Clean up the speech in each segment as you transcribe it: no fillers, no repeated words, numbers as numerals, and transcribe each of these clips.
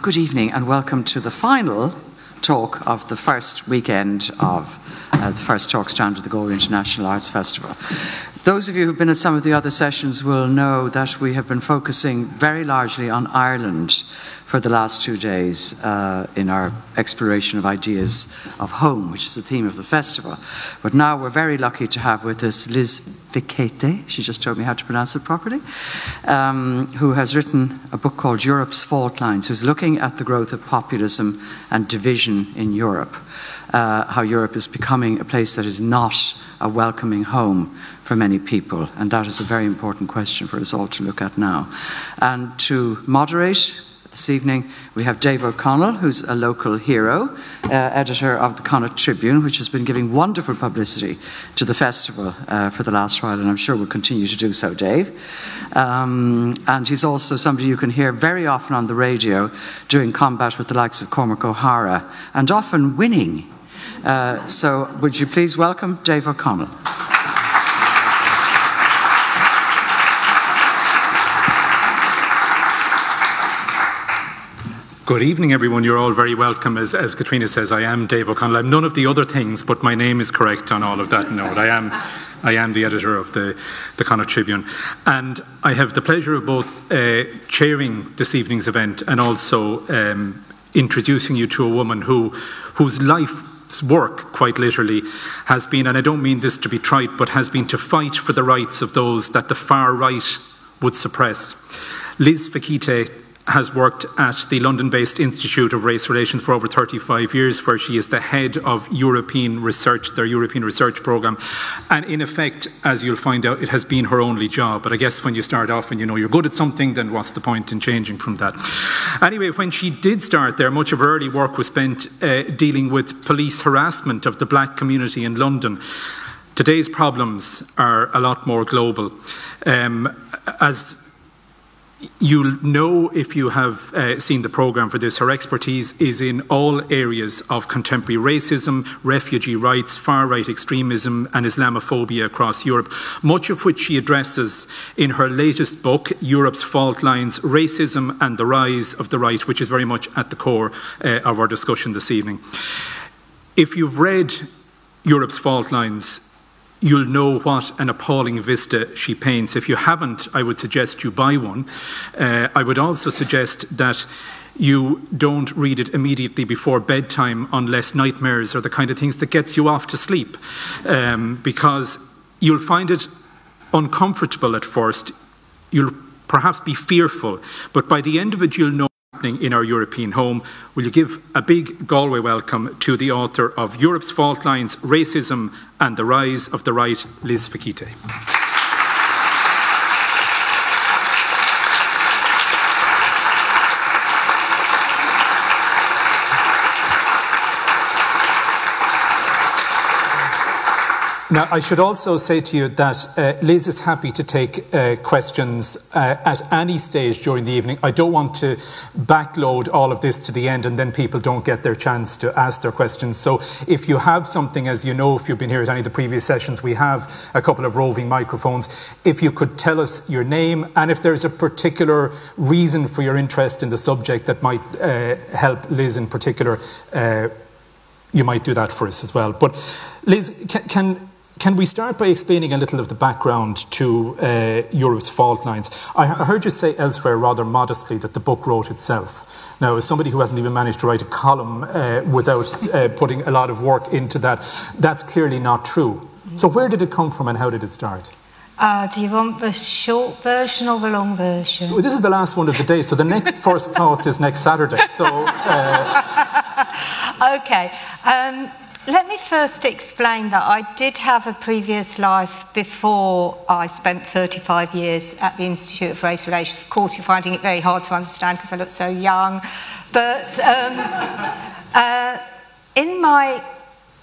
Good evening and welcome to the final talk of the first weekend of the first talk stand at the Galway International Arts Festival. Those of you who've been at some of the other sessions will know that we have been focusing very largely on Ireland for the last 2 days in our exploration of ideas of home, which is the theme of the festival. But now we're very lucky to have with us Liz Fekete, she just told me how to pronounce it properly, who has written a book called Europe's Fault Lines, who's looking at the growth of populism and division in Europe, how Europe is becoming a place that is not a welcoming home for many people, and that is a very important question for us all to look at now. And to moderate this evening, we have Dave O'Connell, who's a local hero, editor of the Connacht Tribune, which has been giving wonderful publicity to the festival for the last while, and I'm sure will continue to do so, Dave. And he's also somebody you can hear very often on the radio doing combat with the likes of Cormac O'Hara, and often winning. So would you please welcome Dave O'Connell. Good evening, everyone. You're all very welcome. As Katrina says, I am Dave O'Connell. I'm none of the other things, but my name is correct on all of that note. I am the editor of the Connacht Tribune. And I have the pleasure of both chairing this evening's event and also introducing you to a woman whose life's work, quite literally, has been, and I don't mean this to be trite, but has been to fight for the rights of those that the far right would suppress. Liz Fekete has worked at the London-based Institute of Race Relations for over 35 years, where she is the head of European research, their European research programme. And in effect, as you'll find out, it has been her only job. But I guess when you start off and you know you're good at something, then what's the point in changing from that? Anyway, when she did start there, much of her early work was spent dealing with police harassment of the black community in London. Today's problems are a lot more global. As you'll know if you have seen the programme for this, her expertise is in all areas of contemporary racism, refugee rights, far-right extremism and Islamophobia across Europe, much of which she addresses in her latest book, Europe's Fault Lines, Racism and the Rise of the Right, which is very much at the core of our discussion this evening. If you've read Europe's Fault Lines, you'll know what an appalling vista she paints. If you haven't, I would suggest you buy one. I would also suggest that you don't read it immediately before bedtime unless nightmares are the kind of things that gets you off to sleep, because you'll find it uncomfortable at first. You'll perhaps be fearful, but by the end of it, you'll know in our European home. Will you give a big Galway welcome to the author of Europe's Fault Lines, Racism and the Rise of the Right, Liz Fekete. Now, I should also say to you that Liz is happy to take questions at any stage during the evening. I don't want to backload all of this to the end and then people don't get their chance to ask their questions. So if you have something, as you know, if you've been here at any of the previous sessions, we have a couple of roving microphones. If you could tell us your name and if there's a particular reason for your interest in the subject that might help Liz in particular, you might do that for us as well. But Liz, can we start by explaining a little of the background to Europe's Fault Lines? I heard you say elsewhere rather modestly that the book wrote itself. Now, as somebody who hasn't even managed to write a column without putting a lot of work into that, that's clearly not true. So where did it come from and how did it start? Do you want the short version or the long version? Well, this is the last one of the day, so the next First Thoughts is next Saturday. So, Okay. Let me first explain that I did have a previous life before I spent 35 years at the Institute of Race Relations. Of course, you're finding it very hard to understand because I look so young. But in my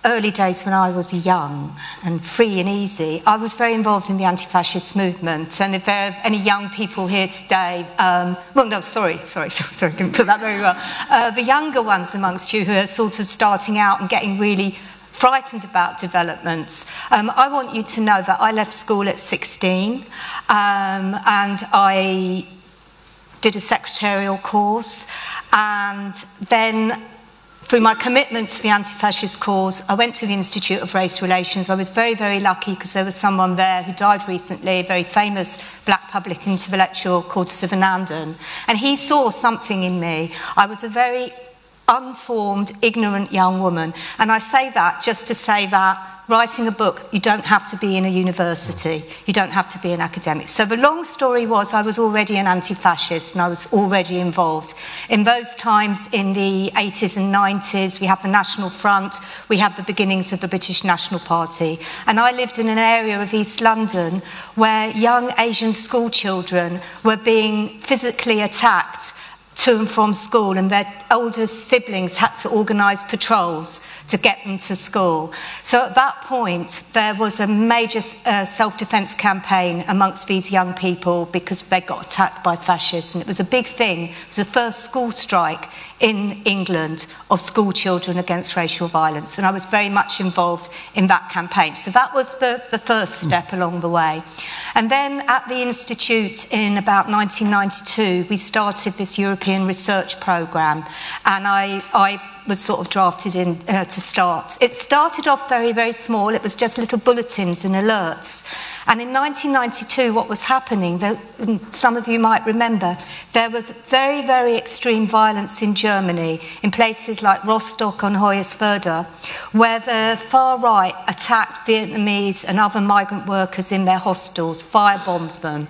early days when I was young and free and easy, I was very involved in the anti-fascist movement. And if there are any young people here today, well, no, sorry, didn't put that very well. The younger ones amongst you who are sort of starting out and getting really frightened about developments, I want you to know that I left school at 16 and I did a secretarial course, and then through my commitment to the anti-fascist cause, I went to the Institute of Race Relations. I was very, very lucky because there was someone there who died recently, a very famous black public intellectual called Sivanandan, and he saw something in me. I was a very unformed, ignorant young woman, and I say that just to say that writing a book, you don't have to be in a university, you don't have to be an academic. So the long story was I was already an anti-fascist and I was already involved. In those times, in the 80s and 90s, we had the National Front, we had the beginnings of the British National Party, and I lived in an area of East London where young Asian school children were being physically attacked to and from school, and their older siblings had to organise patrols to get them to school. So at that point, there was a major self-defence campaign amongst these young people because they got attacked by fascists, and it was a big thing. It was the first school strike in England of school children against racial violence, and I was very much involved in that campaign. So that was the first step along the way. And then at the Institute in about 1992, we started this European research programme, and I was sort of drafted in to start. It started off very, very small. It was just little bulletins and alerts. And in 1992, what was happening, some of you might remember, there was very, very extreme violence in Germany, in places like Rostock on Hoyerswerda, where the far right attacked Vietnamese and other migrant workers in their hostels, firebombed them.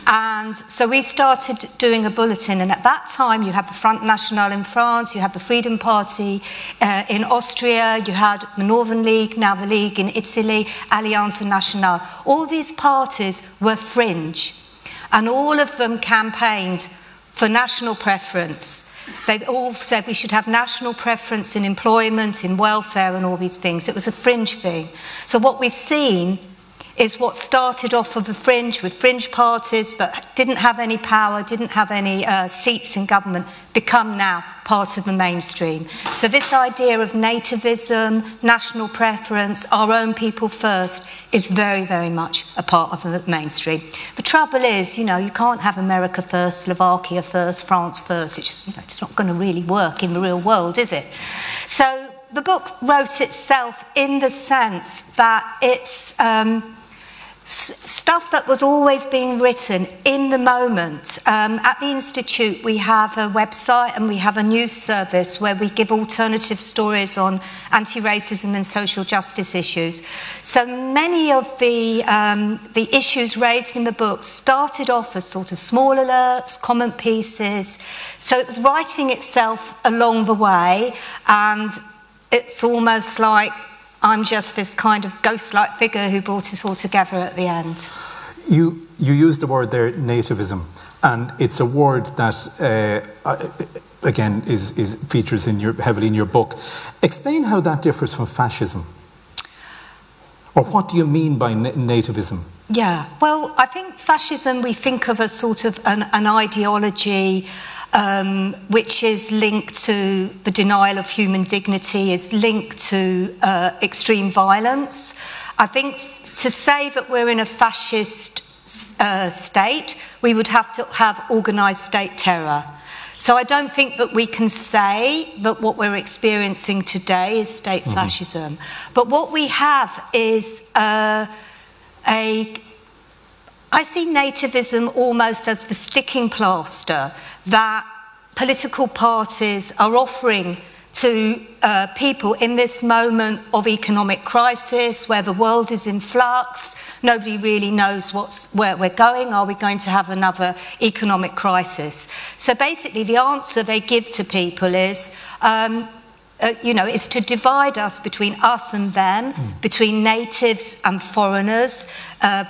And so we started doing a bulletin, and at that time you had the Front National in France, you had the Freedom Party in Austria, you had the Northern League, now the League in Italy, Alleanza Nationale. All these parties were fringe, and all of them campaigned for national preference. They all said we should have national preference in employment, in welfare, and all these things. It was a fringe thing. So what we've seen is what started off of the fringe with fringe parties but didn't have any power, didn't have any seats in government, become now part of the mainstream. So this idea of nativism, national preference, our own people first is very, very much a part of the mainstream. The trouble is, you know, you can't have America first, Slovakia first, France first. It's just, you know, it's not going to really work in the real world, is it? So the book wrote itself in the sense that it's stuff that was always being written in the moment. At the Institute, we have a website and we have a news service where we give alternative stories on anti-racism and social justice issues. So many of the issues raised in the book started off as sort of small alerts, comment pieces. So it was writing itself along the way, and it's almost like I'm just this kind of ghost-like figure who brought it all together at the end. You used the word there, nativism, and it's a word that, again, features heavily in your book. Explain how that differs from fascism. Or what do you mean by nativism? Yeah, well, I think fascism we think of as sort of an ideology which is linked to the denial of human dignity, is linked to extreme violence. I think to say that we're in a fascist state, we would have to have organised state terror. So I don't think that we can say that what we're experiencing today is state fascism. But what we have is I see nativism almost as the sticking plaster that political parties are offering to people in this moment of economic crisis, where the world is in flux. Nobody really knows where we're going. Are we going to have another economic crisis? So basically the answer they give to people is, is to divide us between us and them, between natives and foreigners,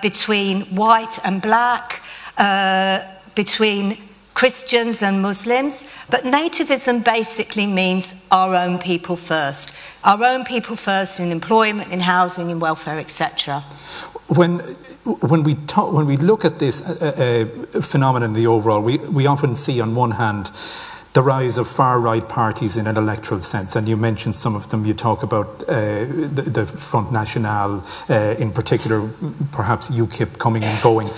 between white and black, between Christians and Muslims. But nativism basically means our own people first. Our own people first in employment, in housing, in welfare, etc. When we look at this phenomenon in the overall, we often see on one hand the rise of far-right parties in an electoral sense, and you mentioned some of them. You talk about the Front National, in particular, perhaps UKIP coming and going.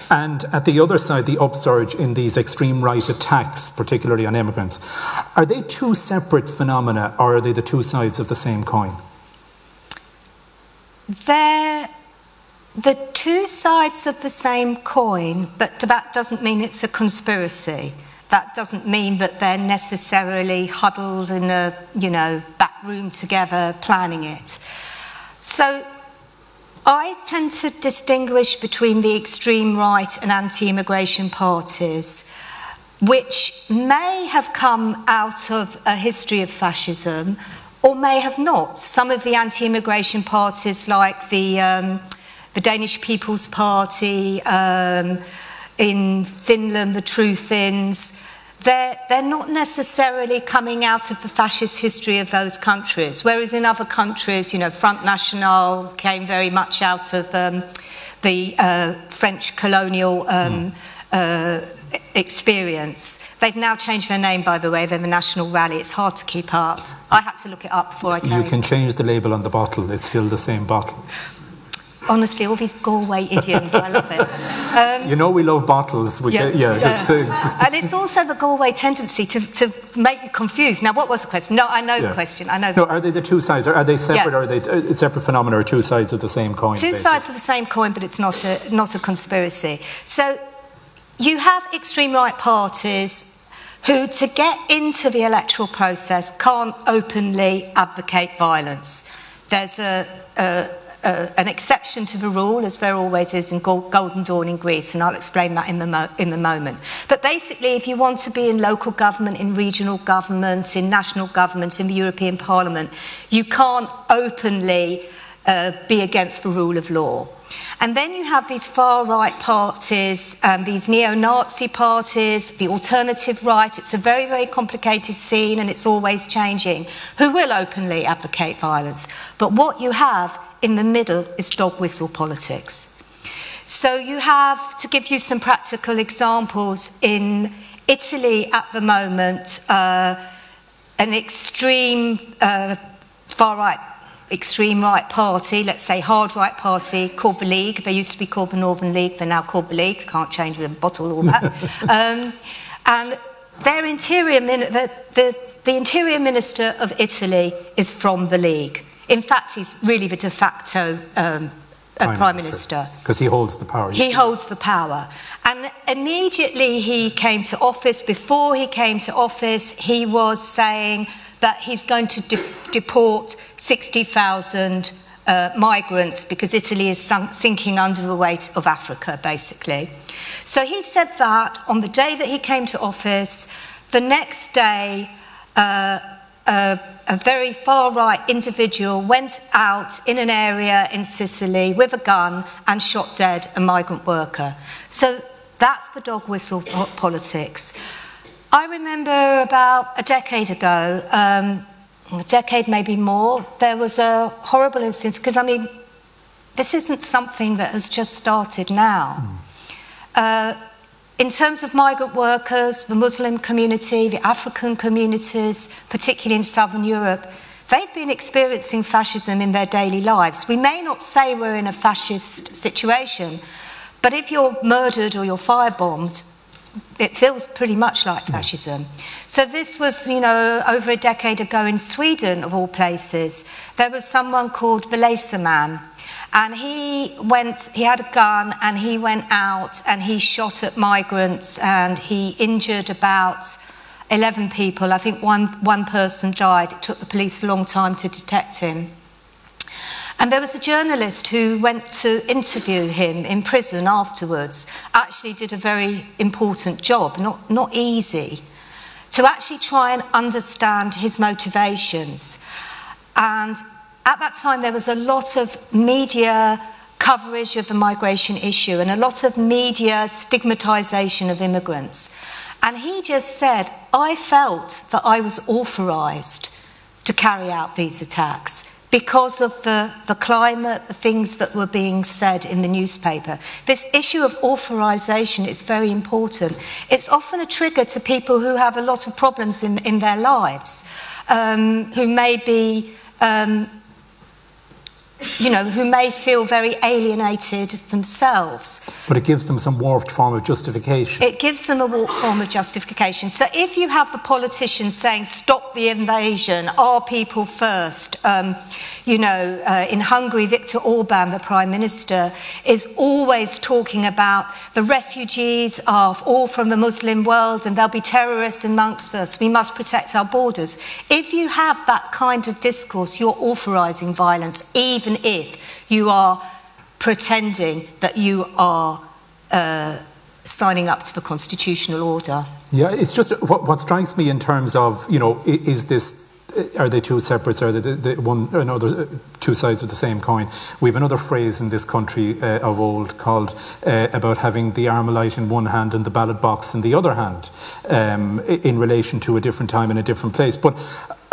And at the other side, the upsurge in these extreme right attacks, particularly on immigrants. Are they two separate phenomena, or are they the two sides of the same coin? They're the two sides of the same coin, but that doesn't mean it's a conspiracy. That doesn't mean that they're necessarily huddled in a, back room together planning it. So I tend to distinguish between the extreme right and anti-immigration parties, which may have come out of a history of fascism or may have not. Some of the anti-immigration parties, like the Danish People's Party, in Finland, the True Finns, they're not necessarily coming out of the fascist history of those countries, whereas in other countries, Front National came very much out of the French colonial experience. They've now changed their name, by the way. They're the National Rally. It's hard to keep up. I had to look it up before I came. You can change the label on the bottle. It's still the same bottle. Honestly, all these Galway idioms, I love it. We love bottles. And it's also the Galway tendency to make you confused. Now, what was the question? No, I know the question. I know. No, are they the two sides? Are they separate? Or are they separate phenomena, or two sides of the same coin? Two sides of the same coin, but it's not a conspiracy. So you have extreme right parties who, to get into the electoral process, can't openly advocate violence. There's an exception to the rule, as there always is in Golden Dawn in Greece, and I'll explain that in a moment. But basically, if you want to be in local government, in regional government, in national government, in the European Parliament, you can't openly be against the rule of law. And then you have these far-right parties, these neo-Nazi parties, the alternative right. It's a very, very complicated scene, and it's always changing, who will openly advocate violence. But what you have in the middle is dog-whistle politics. So you have, to give you some practical examples, in Italy at the moment, an extreme far-right, extreme right party, let's say hard right party, called the League. They used to be called the Northern League, they're now called the League. Can't change with a bottle or that. And their the interior minister of Italy is from the League. In fact, he's really the de facto Prime Minister. Because he holds the power. He holds the power. And immediately he came to office, before he came to office, he was saying that he's going to deport 60,000 migrants because Italy is sinking under the weight of Africa, basically. So he said that on the day that he came to office. The next day, a very far-right individual went out in an area in Sicily with a gun and shot dead a migrant worker. So that's the dog whistle politics. I remember about a decade ago, a decade maybe more, there was a horrible instance, because I mean, this isn't something that has just started now. In terms of migrant workers, the Muslim community, the African communities, particularly in Southern Europe, they've been experiencing fascism in their daily lives. We may not say we're in a fascist situation, but if you're murdered or you're firebombed, it feels pretty much like fascism. So this was, over a decade ago in Sweden, of all places. There was someone called the Laserman. And he had a gun, and he went out and he shot at migrants, and he injured about 11 people. I think one person died. It took the police a long time to detect him. And there was a journalist who went to interview him in prison afterwards, actually did a very important job, not easy, to actually try and understand his motivations. And at that time, there was a lot of media coverage of the migration issue and a lot of media stigmatisation of immigrants. And he just said, I felt that I was authorised to carry out these attacks. because of the climate, the things that were being said in the newspaper. This issue of authorisation is very important. It's often a trigger to people who have a lot of problems in their lives, who may be, who may feel very alienated themselves. But it gives them some warped form of justification. It gives them a warped form of justification. So if you have the politicians saying, stop the invasion, our people first, in Hungary, Viktor Orban, the Prime Minister, is always talking about the refugees are all from the Muslim world and there'll be terrorists amongst us. We must protect our borders. If you have that kind of discourse, you're authorising violence, even if you are pretending that you are signing up to the constitutional order. Yeah, it's just what strikes me in terms of, is this, are they two separates, are they two sides of the same coin? We have another phrase in this country of old called about having the Armalite in one hand and the ballot box in the other hand, in relation to a different time and a different place. But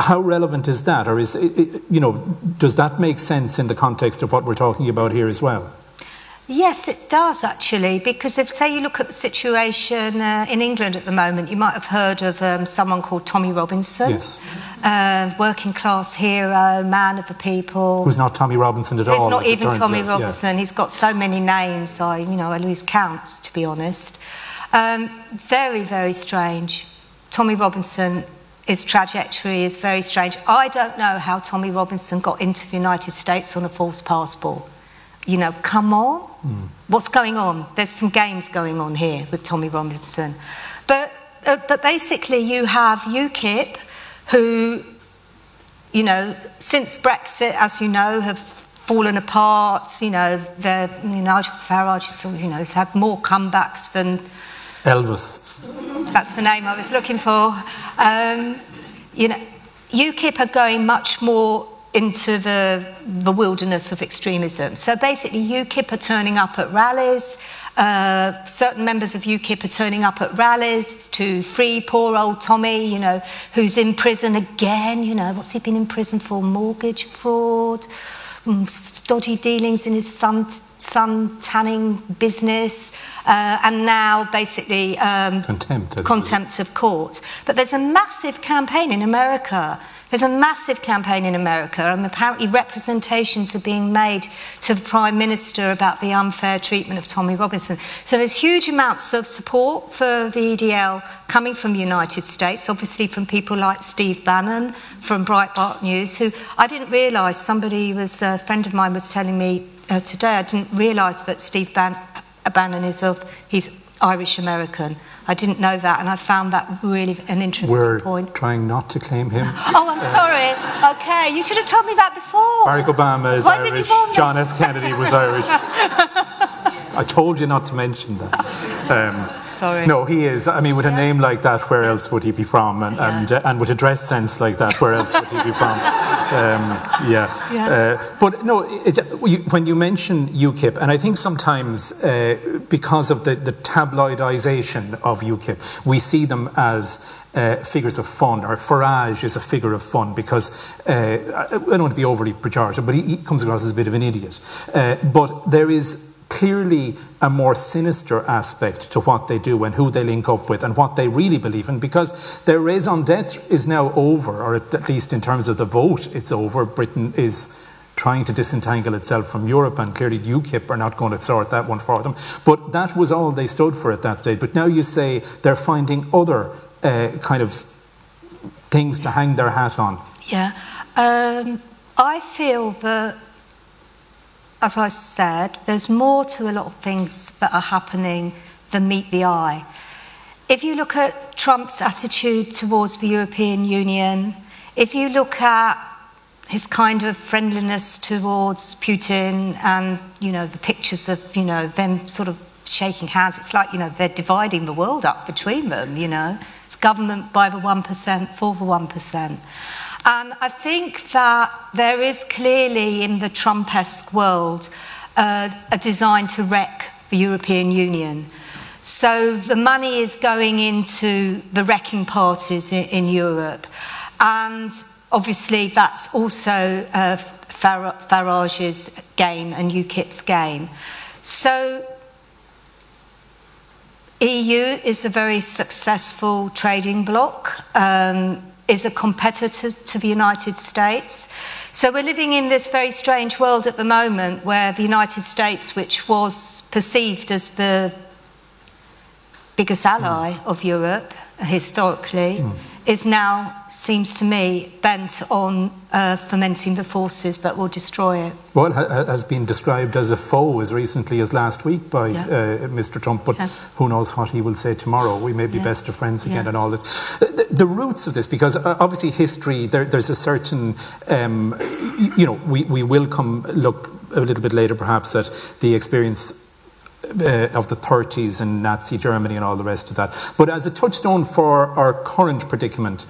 how relevant is that? Or does that make sense in the context of what we're talking about here as well? Yes, it does actually, because if, say, you look at the situation in England at the moment, you might have heard of someone called Tommy Robinson. Yes. Working class hero, man of the people. Who's not Tommy Robinson at all. He's not even Tommy Robinson. Yeah. He's got so many names, I lose count, to be honest. Very, very strange. Tommy Robinson, his trajectory is very strange. I don't know how Tommy Robinson got into the United States on a false passport. Come on. What's going on? There's some games going on here with Tommy Robinson. But basically you have UKIP who, since Brexit, as you know, have fallen apart. Nigel Farage has had more comebacks than... Elvis. That's the name I was looking for. UKIP are going much more into the wilderness of extremism. So basically UKIP are turning up at rallies, certain members of UKIP are turning up at rallies to free poor old Tommy, who's in prison again, what's he been in prison for? Mortgage fraud, stodgy dealings in his sun tanning business, and now basically contempt of court. But there's a massive campaign in America. And apparently representations are being made to the Prime Minister about the unfair treatment of Tommy Robinson. So there's huge amounts of support for the EDL coming from the United States, obviously from people like Steve Bannon from Breitbart News, who I didn't realise, a friend of mine was telling me today, I didn't realise that Steve Bannon he's Irish-American. I didn't know that, and I found that really an interesting point. We're trying not to claim him. Oh, I'm sorry. Okay, you should have told me that before. Barack Obama is Irish. John F. Kennedy was Irish. I told you not to mention that. Sorry. No, he is. I mean, with a name like that, where else would he be from? And with a dress sense like that, where else would he be from? But no, when you mention UKIP, and I think sometimes because of the tabloidisation of UKIP, we see them as figures of fun, or Farage is a figure of fun because, I don't want to be overly pejorative, but he comes across as a bit of an idiot. But there is clearly a more sinister aspect to what they do and who they link up with and what they really believe in, because their raison d'etre is now over, or at least in terms of the vote, it's over. Britain is trying to disentangle itself from Europe, and clearly UKIP are not going to sort that one for them. But that was all they stood for at that stage. But now you say they're finding other kind of things to hang their hat on. Yeah. I feel that, as I said, there's more to a lot of things that are happening than meet the eye. If you look at Trump's attitude towards the European Union, if you look at his kind of friendliness towards Putin and, the pictures of, them sort of shaking hands, it's like, they're dividing the world up between them, It's government by the 1%, for the 1%. And I think that there is clearly in the Trump-esque world a design to wreck the European Union. So the money is going into the wrecking parties in Europe. And obviously that's also Farage's game and UKIP's game. So EU is a very successful trading bloc, is a competitor to the United States. So we're living in this very strange world at the moment where the United States, which was perceived as the biggest ally of Europe historically, is now, seems to me, bent on fomenting the forces that will destroy it. Well, has been described as a foe as recently as last week by Mr. Trump, but who knows what he will say tomorrow. We may be best of friends again and all this. The roots of this, because obviously history, there's a certain, you know, we will come look a little bit later perhaps at the experience of the 30s and Nazi Germany and all the rest of that. But as a touchstone for our current predicament,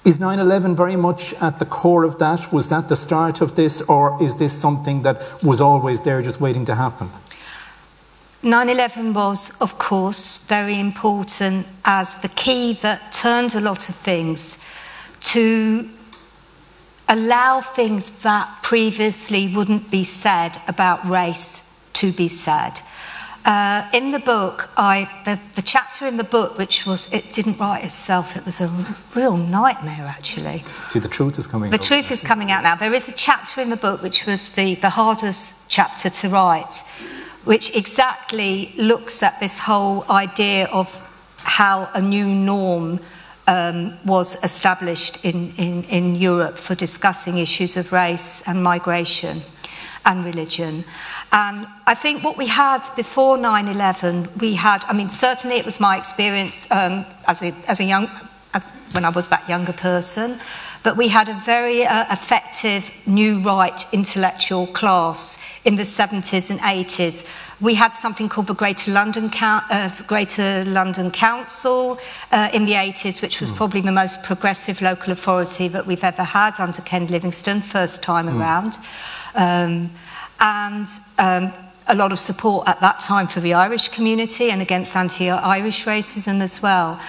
is 9/11 very much at the core of that? Was that the start of this, or is this something that was always there just waiting to happen? 9/11 was, of course, very important as the key that turned a lot of things to allow things that previously wouldn't be said about race to be said. In the book, the chapter in the book, which was, it didn't write itself, it was a real nightmare, actually. See, the truth is coming out. The truth is coming out now. There is a chapter in the book, which was the hardest chapter to write, which exactly looks at this whole idea of how a new norm was established in Europe for discussing issues of race and migration and religion. And I think what we had before 9/11, we had, I mean, certainly it was my experience as a young, when I was that younger person, but we had a very effective new right intellectual class in the 70s and 80s. We had something called the Greater London Council in the 80s, which was probably the most progressive local authority that we've ever had under Ken Livingstone, first time around. A lot of support at that time for the Irish community and against anti-Irish racism as well.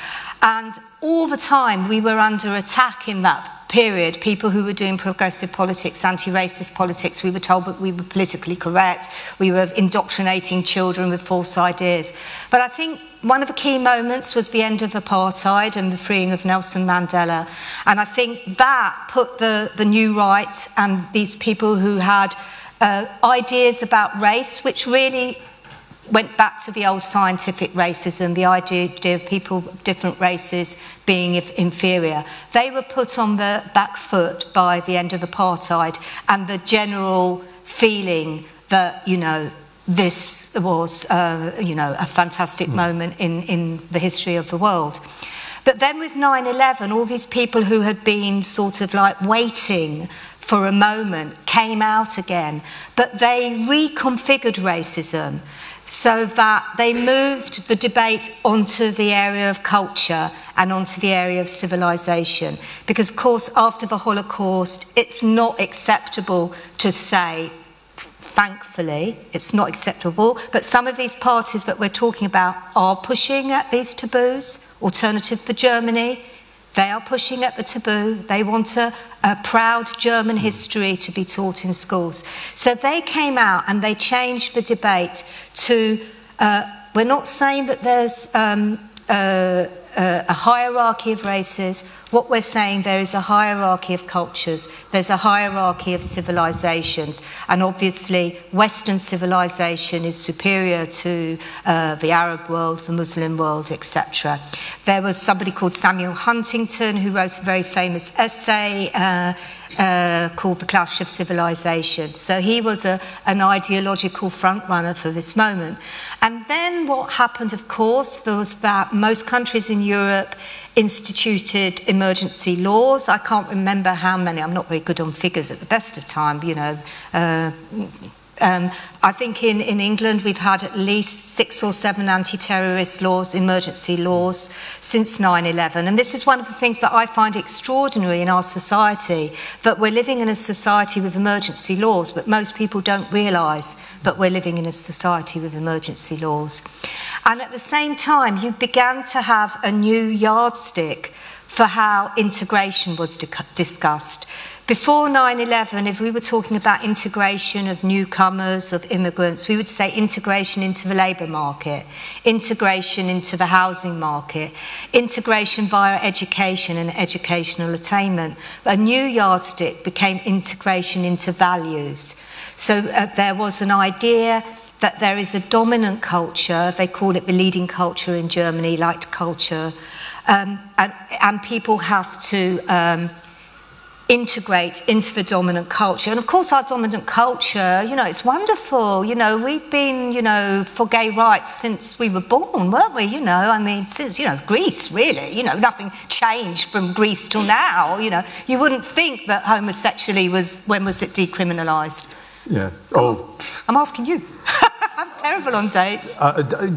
And all the time we were under attack in that period. People who were doing progressive politics, anti-racist politics, we were told that we were politically correct, we were indoctrinating children with false ideas. But I think one of the key moments was the end of apartheid and the freeing of Nelson Mandela. And I think that put the new right and these people who had ideas about race, which really went back to the old scientific racism, the idea of people of different races being inferior. They were put on the back foot by the end of apartheid and the general feeling that, you know, this was, you know, a fantastic moment in the history of the world. But then with 9/11, all these people who had been sort of like waiting for a moment came out again, but they reconfigured racism so that they moved the debate onto the area of culture and onto the area of civilization. Because, of course, after the Holocaust, it's not acceptable to say, thankfully, it's not acceptable, but some of these parties that we're talking about are pushing at these taboos. Alternative for Germany, they are pushing at the taboo. They want a proud German history to be taught in schools. So they came out and they changed the debate to, we're not saying that there's a hierarchy of races. What we're saying, there is a hierarchy of cultures. There's a hierarchy of civilizations. And obviously, Western civilization is superior to the Arab world, the Muslim world, etc. There was somebody called Samuel Huntington who wrote a very famous essay called The Clash of Civilizations. So he was an ideological frontrunner for this moment. And then what happened, of course, was that most countries in Europe instituted emergency laws. I can't remember how many. I'm not very good on figures at the best of time, you know. I think in England we've had at least 6 or 7 anti-terrorist laws, emergency laws, since 9/11. And this is one of the things that I find extraordinary in our society, that we're living in a society with emergency laws, but most people don't realise that we're living in a society with emergency laws. And at the same time, you began to have a new yardstick for how integration was discussed. Before 9/11, if we were talking about integration of newcomers, of immigrants, we would say integration into the labour market, integration into the housing market, integration via education and educational attainment. A new yardstick became integration into values. So there was an idea that there is a dominant culture, they call it the leading culture in Germany, light culture, and people have to integrate into the dominant culture. And of course our dominant culture, you know, it's wonderful. You know, we've been, you know, for gay rights since we were born, weren't we? You know, I mean, since, you know, Greece, really. You know, nothing changed from Greece till now, you know. You wouldn't think that homosexuality was, when was it decriminalised? Yeah. Oh. I'm asking you. I'm terrible on dates.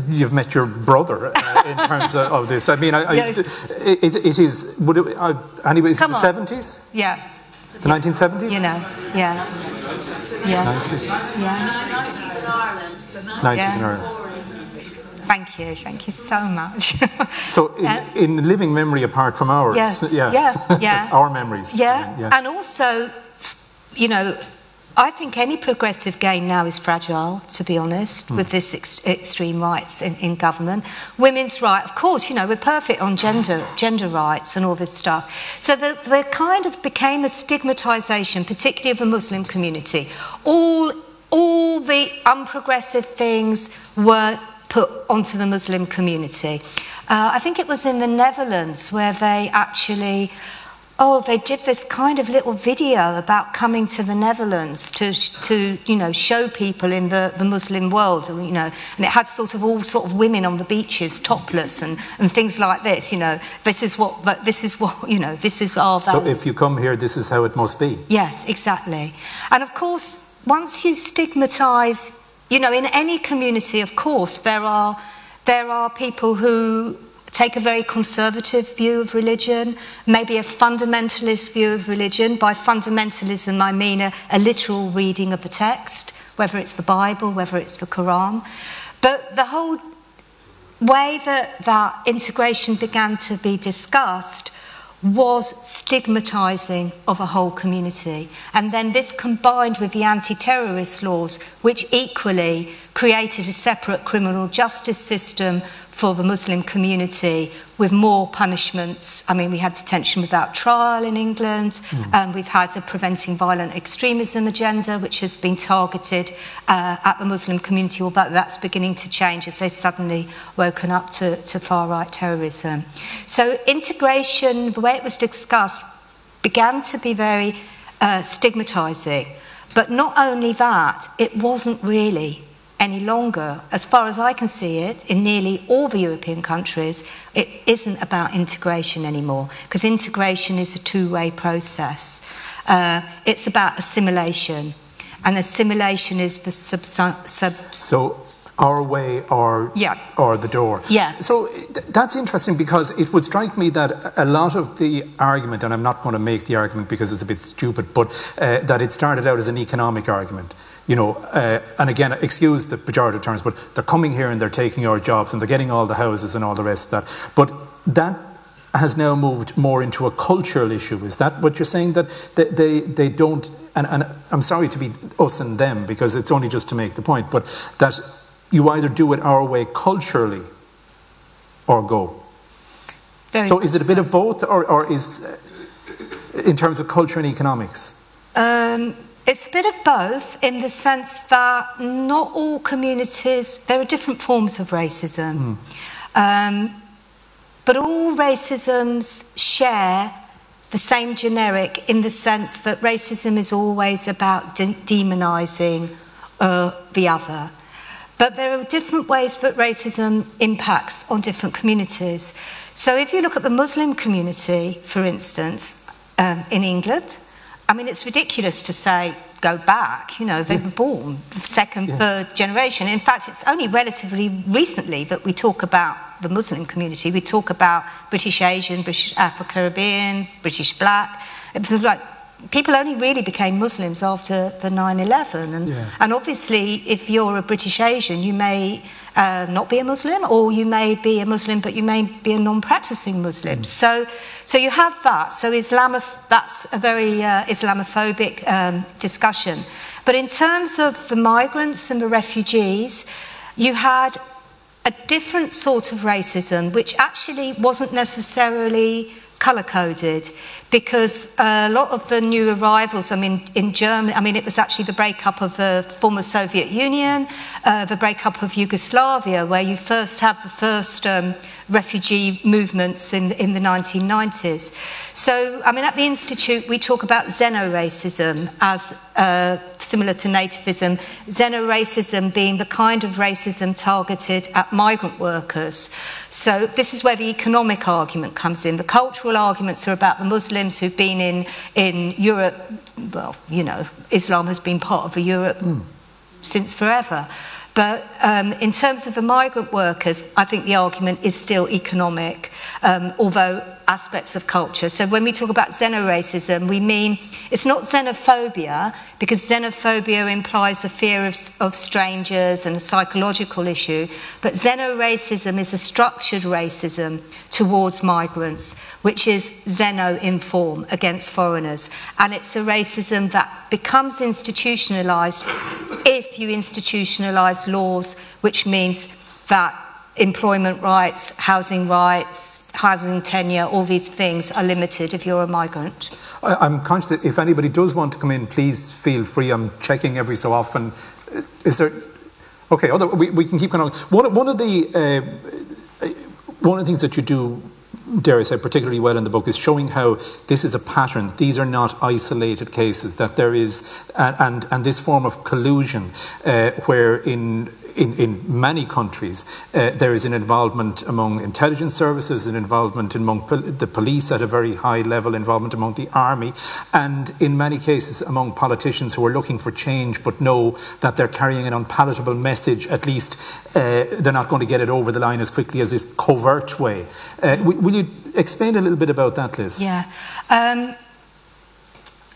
You've met your brother in terms of this. I mean, it is. Would it, anyway, is it the 70s? Yeah. The 1970s? You know, yeah. Yeah. 90s? Yeah. 90s in Ireland. 90s in Ireland. Thank you so much. So, in living memory apart from ours, yes, yeah. Our memories. Yeah, and also, you know, I think any progressive gain now is fragile, to be honest, with this extreme rights in government. Women's rights, of course, you know, we're perfect on gender rights and all this stuff. So there kind of became a stigmatisation, particularly of the Muslim community. All the unprogressive things were put onto the Muslim community. I think it was in the Netherlands where they actually... they did this kind of little video about coming to the Netherlands to you know, show people in the Muslim world, you know, and it had sort of all sort of women on the beaches, topless and things like this, you know, this is what, you know, this is our values. So if you come here, this is how it must be. Yes, exactly. And of course, once you stigmatise, you know, in any community, of course, there are people who take a very conservative view of religion, maybe a fundamentalist view of religion. By fundamentalism, I mean a literal reading of the text, whether it's the Bible, whether it's the Quran. But the whole way that integration began to be discussed was stigmatising of a whole community. And then this combined with the anti-terrorist laws, which equally created a separate criminal justice system for the Muslim community with more punishments. I mean, we had detention without trial in England, and we've had a preventing violent extremism agenda, which has been targeted at the Muslim community, although that's beginning to change as they've suddenly woken up to far-right terrorism. So integration, the way it was discussed, began to be very stigmatising. But not only that, it wasn't really any longer, as far as I can see it, in nearly all the European countries, it isn't about integration anymore, because integration is a two-way process. It's about assimilation, and assimilation is the So our way or the door. Yeah. So that's interesting, because it would strike me that a lot of the argument, and I'm not going to make the argument because it's a bit stupid, but that it started out as an economic argument. You know, and again, excuse the pejorative terms, but they're coming here and they're taking our jobs and they're getting all the houses and all the rest of that. But that has now moved more into a cultural issue. Is that what you're saying? That they don't, and I'm sorry to be us and them, because it's only just to make the point, but that you either do it our way culturally or go. So is it a bit of both, or is, in terms of culture and economics? It's a bit of both, in the sense that not all communities, there are different forms of racism, but all racisms share the same generic, in the sense that racism is always about demonising the other. But there are different ways that racism impacts on different communities. So if you look at the Muslim community, for instance, in England, I mean, it's ridiculous to say, go back, you know, they were born second, third generation. In fact, it's only relatively recently that we talk about the Muslim community. We talk about British Asian, British Afro-Caribbean, British Black. It was like people only really became Muslims after the 9/11, and obviously, if you're a British Asian, you may not be a Muslim, or you may be a Muslim, but you may be a non-practicing Muslim. So you have that. So that's a very Islamophobic discussion. But in terms of the migrants and the refugees, you had a different sort of racism, which actually wasn't necessarily colour-coded, because a lot of the new arrivals, I mean, in Germany, I mean, it was actually the breakup of the former Soviet Union, the breakup of Yugoslavia, where you first have the first refugee movements in the 1990s. So, I mean, at the Institute, we talk about xeno-racism as similar to nativism, xeno-racism being the kind of racism targeted at migrant workers. So this is where the economic argument comes in. The cultural arguments are about the Muslims who've been in Europe. Well, you know, Islam has been part of Europe since forever. But in terms of the migrant workers, I think the argument is still economic, although aspects of culture. So when we talk about xeno-racism, we mean it's not xenophobia, because xenophobia implies a fear of strangers and a psychological issue, but xeno-racism is a structured racism towards migrants, which is xeno in form, against foreigners. And it's a racism that becomes institutionalised if you institutionalise laws, which means that employment rights, housing tenure, all these things are limited if you're a migrant. I'm conscious that if anybody does want to come in, please feel free. I'm checking every so often. Is there... Okay, we can keep going on. One of the things that you do, dare I say, particularly well in the book, is showing how this is a pattern. These are not isolated cases, that there is, and this form of collusion, where in many countries there is an involvement among intelligence services, an involvement among the police at a very high level, involvement among the army, and in many cases among politicians who are looking for change but know that they're carrying an unpalatable message. At least they're not going to get it over the line as quickly as this covert way. Will you explain a little bit about that, Liz? Yeah.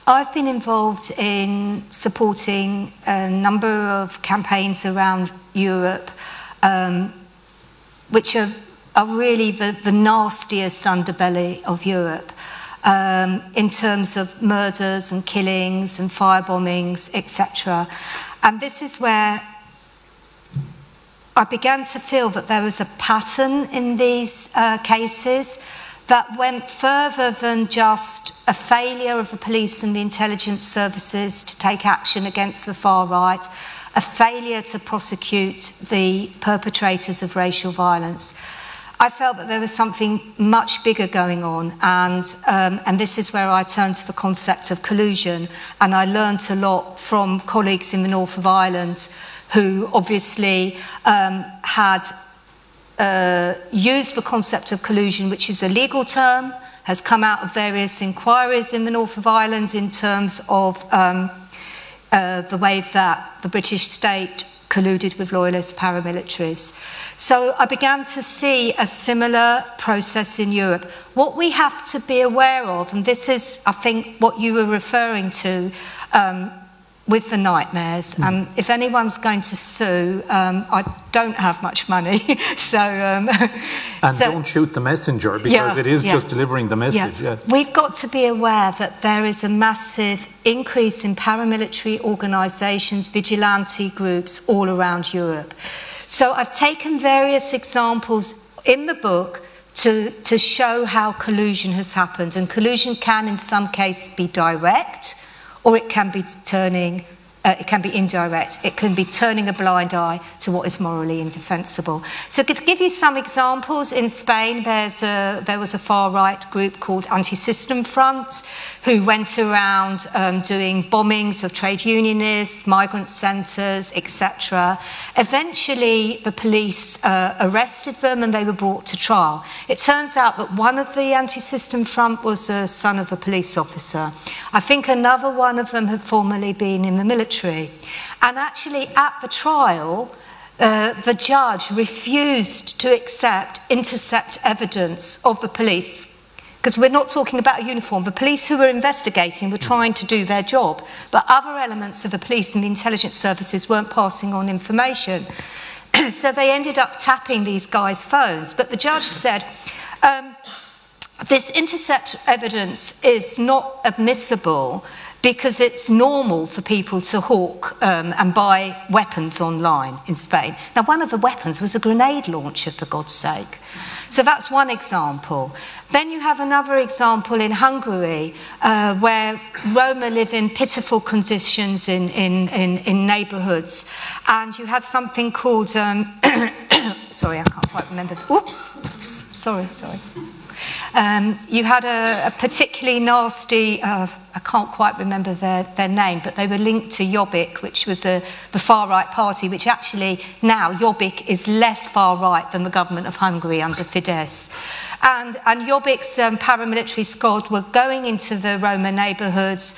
I've been involved in supporting a number of campaigns around Europe, which are really the nastiest underbelly of Europe, in terms of murders and killings and firebombings, etc. And this is where I began to feel that there was a pattern in these cases that went further than just a failure of the police and the intelligence services to take action against the far right, a failure to prosecute the perpetrators of racial violence. I felt that there was something much bigger going on, and this is where I turned to the concept of collusion, and I learned a lot from colleagues in the north of Ireland who obviously had used the concept of collusion, which is a legal term, has come out of various inquiries in the north of Ireland in terms of the way that the British state colluded with loyalist paramilitaries. So I began to see a similar process in Europe. What we have to be aware of, and this is, I think, what you were referring to, with the nightmares. If anyone's going to sue, I don't have much money, so don't shoot the messenger, because it is just delivering the message. Yeah. We've got to be aware that there is a massive increase in paramilitary organisations, vigilante groups all around Europe. So I've taken various examples in the book to show how collusion has happened, and collusion can in some cases be direct, or it can be indirect. It can be turning a blind eye to what is morally indefensible. So to give you some examples, in Spain there was a far-right group called Anti-System Front, who went around doing bombings of trade unionists, migrant centres, etc. Eventually the police arrested them and they were brought to trial. It turns out that one of the Anti-System Front was a son of a police officer. I think another one of them had formerly been in the military. And actually at the trial, the judge refused to intercept evidence of the police Because we're not talking about a uniform. The police who were investigating were trying to do their job, but other elements of the police and the intelligence services weren't passing on information. So they ended up tapping these guys' phones. But the judge said, this intercept evidence is not admissible because it's normal for people to hawk and buy weapons online in Spain. Now, one of the weapons was a grenade launcher, for God's sake. So that's one example. Then you have another example in Hungary, where Roma live in pitiful conditions in neighbourhoods. And you had something called... sorry, I can't quite remember. Oops, sorry. You had a particularly nasty, I can't quite remember their name, but they were linked to Jobbik, which was the far-right party, which actually now Jobbik is less far-right than the government of Hungary under Fidesz. And Jobbik's paramilitary squad were going into the Roma neighbourhoods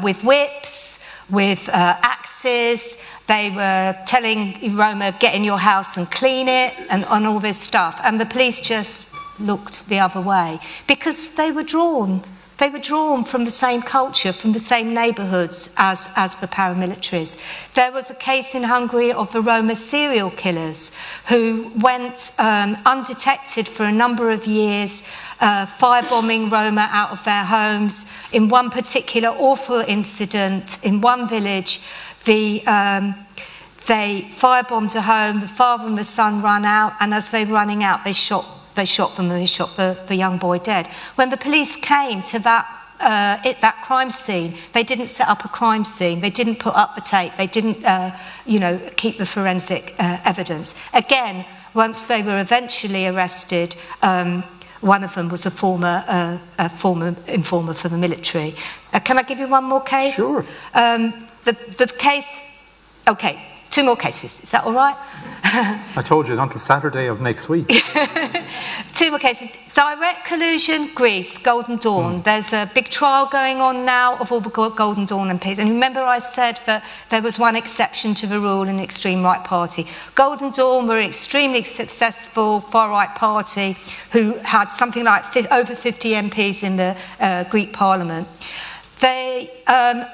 with whips, with axes. They were telling Roma, get in your house and clean it, and all this stuff. And the police just looked the other way because they were drawn from the same culture, from the same neighbourhoods as the paramilitaries. There was a case in Hungary of the Roma serial killers who went undetected for a number of years, firebombing Roma out of their homes. In one particular awful incident in one village, they firebombed a home, the father and the son ran out, and as they were running out, they shot them and they shot the young boy dead. When the police came to that crime scene, they didn't set up a crime scene, they didn't put up the tape, they didn't keep the forensic evidence. Again, once they were eventually arrested, one of them was a former informer for the military. Can I give you one more case? Sure. The case... Okay, 2 more cases. Is that all right? I told you, until Saturday of next week. 2 more cases. Direct collusion, Greece, Golden Dawn. There's a big trial going on now of all the Golden Dawn MPs. And remember I said that there was one exception to the rule in the extreme right party. Golden Dawn were an extremely successful far-right party who had something like over 50 MPs in the Greek parliament. They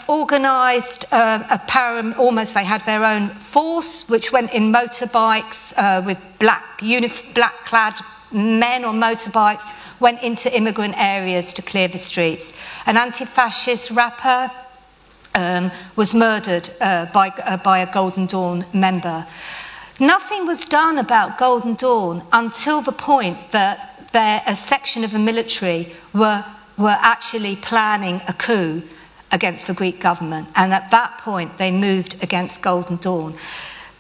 organised they had their own force, which went in motorbikes with black-clad men on motorbikes, went into immigrant areas to clear the streets. An anti-fascist rapper was murdered by a Golden Dawn member. Nothing was done about Golden Dawn until the point that a section of the military were actually planning a coup against the Greek government. And at that point, they moved against Golden Dawn.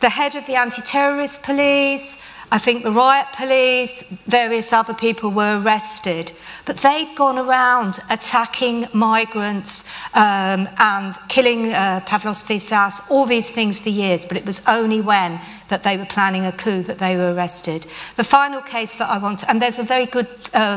The head of the anti-terrorist police, I think the riot police, various other people were arrested. But they'd gone around attacking migrants and killing Pavlos Fyssas, all these things for years. But it was only when that they were planning a coup that they were arrested. The final case that I want to... And there's a very good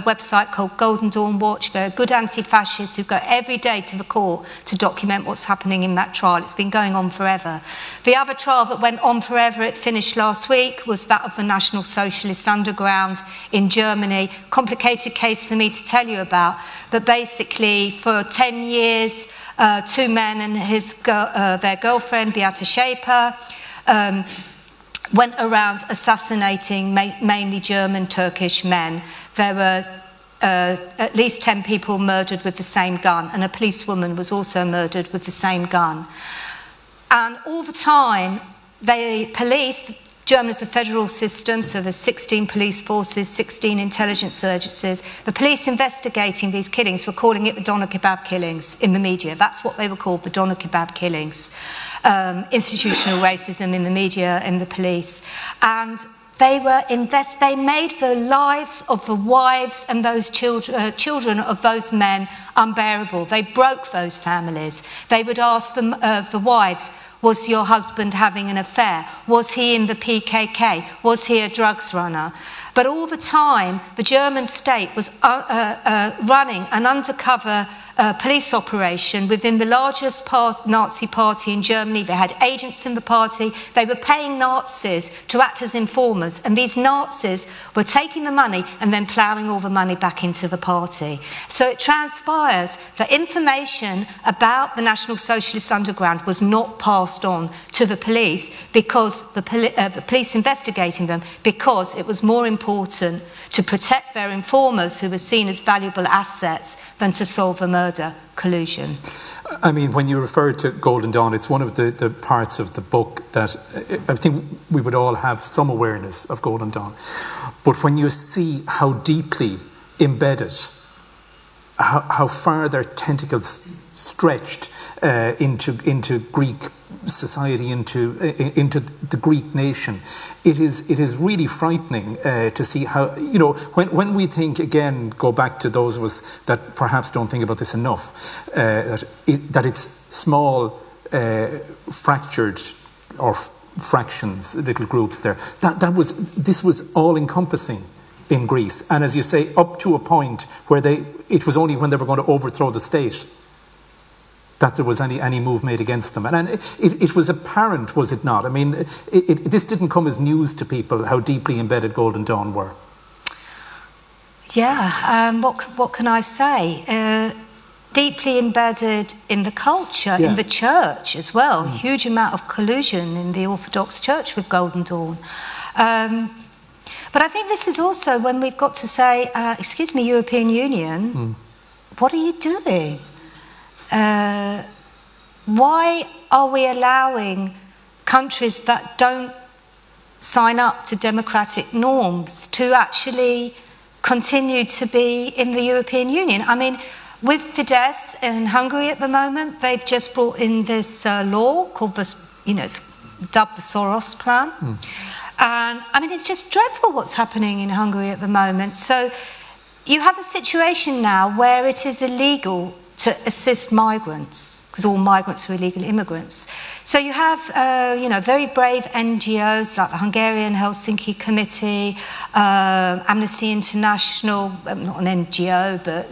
website called Golden Dawn Watch. They're good anti-fascists who go every day to the court to document what's happening in that trial. It's been going on forever. The other trial that went on forever, it finished last week, was that of the National Socialist Underground in Germany. Complicated case for me to tell you about. But basically, for 10 years, 2 men and their girlfriend, Beate Schäper, went around assassinating mainly German, Turkish men. There were at least 10 people murdered with the same gun, and a policewoman was also murdered with the same gun. And all the time, the police, Germany is a federal system, so there's 16 police forces, 16 intelligence services. The police investigating these killings were calling it the Doner Kebab killings in the media. That's what they were called, the Doner Kebab killings. Institutional racism in the media, in the police. And they made the lives of the wives and those children of those men unbearable. They broke those families. They would ask the wives, was your husband having an affair? Was he in the PKK? Was he a drugs runner? But all the time, the German state was running an undercover police operation within the largest Nazi party in Germany. They had agents in the party. They were paying Nazis to act as informers, and these Nazis were taking the money and then ploughing all the money back into the party. So it transpires that information about the National Socialist Underground was not passed on to the police, because the police investigating them, because it was more important to protect their informers, who were seen as valuable assets, than to solve a murder. Collusion. I mean, when you refer to Golden Dawn, it's one of the parts of the book that I think we would all have some awareness of Golden Dawn. But when you see how deeply embedded, how far their tentacles stretched into Greek society, into the Greek nation, it is really frightening to see how, you know, when we think, again, go back to those of us that perhaps don't think about this enough, that it's small, fractured or fractions, little groups there. This was all encompassing in Greece, and as you say, up to a point where it was only when they were going to overthrow the state that there was any move made against them. And it was apparent, was it not? I mean, this didn't come as news to people, how deeply embedded Golden Dawn were. Yeah, what can I say? Deeply embedded in the culture, in the church as well. A huge amount of collusion in the Orthodox Church with Golden Dawn. But I think this is also when we've got to say, excuse me, European Union, what are you doing? Why are we allowing countries that don't sign up to democratic norms to actually continue to be in the European Union? I mean, with Fidesz in Hungary at the moment, they've just brought in this law called the, it's dubbed the Soros Plan. And I mean, it's just dreadful what's happening in Hungary at the moment. So you have a situation now where it is illegal to assist migrants, because all migrants are illegal immigrants. So you have, very brave NGOs like the Hungarian Helsinki Committee, Amnesty International, not an NGO, but,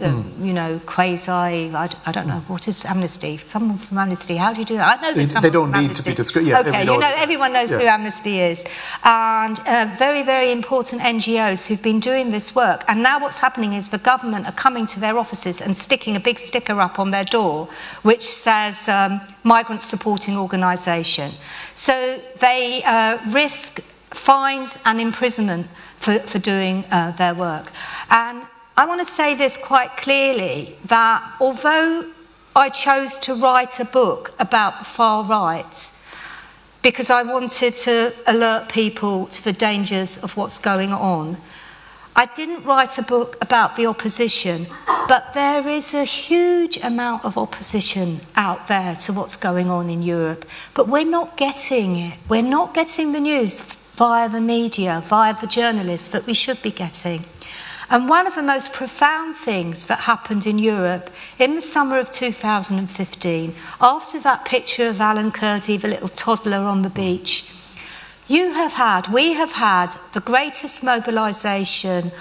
quasi, I don't know, what is Amnesty? Someone from Amnesty, how do you do that? I know there's someone They don't from need Amnesty. to be described. Yeah, okay, everyone knows who Amnesty is. And very, very important NGOs who've been doing this work. And now what's happening is the government are coming to their offices and sticking a big sticker up on their door, which says migrant supporting organisation. So they risk fines and imprisonment for doing their work. And I want to say this quite clearly, that although I chose to write a book about the far right, because I wanted to alert people to the dangers of what's going on, I didn't write a book about the opposition, but there is a huge amount of opposition out there to what's going on in Europe. But we're not getting it. We're not getting the news via the media, via the journalists that we should be getting. And one of the most profound things that happened in Europe in the summer of 2015, after that picture of Alan Kurdi, the little toddler on the beach, we have had the greatest mobilisation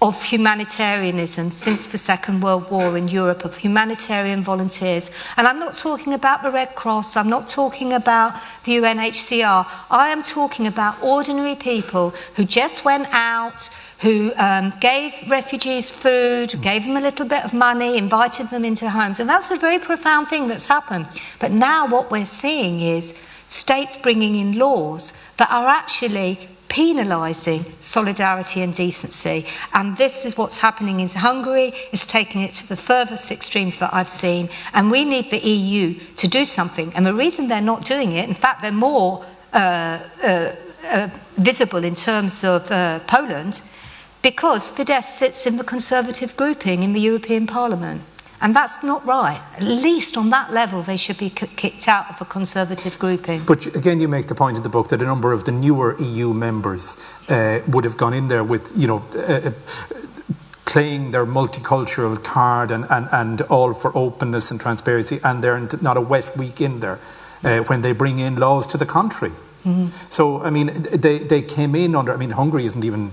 of humanitarianism since the Second World War in Europe, of humanitarian volunteers. And I'm not talking about the Red Cross, I'm not talking about the UNHCR, I am talking about ordinary people who just went out, who gave refugees food, gave them a little bit of money, invited them into homes. And that's a very profound thing that's happened. But now what we're seeing is states bringing in laws that are actually penalising solidarity and decency. And this is what's happening in Hungary. It's taking it to the furthest extremes that I've seen. And we need the EU to do something. And the reason they're not doing it, in fact, they're more visible in terms of Poland, because Fidesz sits in the Conservative grouping in the European Parliament. And that's not right. At least on that level, they should be kicked out of a Conservative grouping. But again, you make the point in the book that a number of the newer EU members would have gone in there with, playing their multicultural card and all for openness and transparency, and they're not a wet week in there when they bring in laws to the contrary. So, I mean, they came in under, Hungary isn't even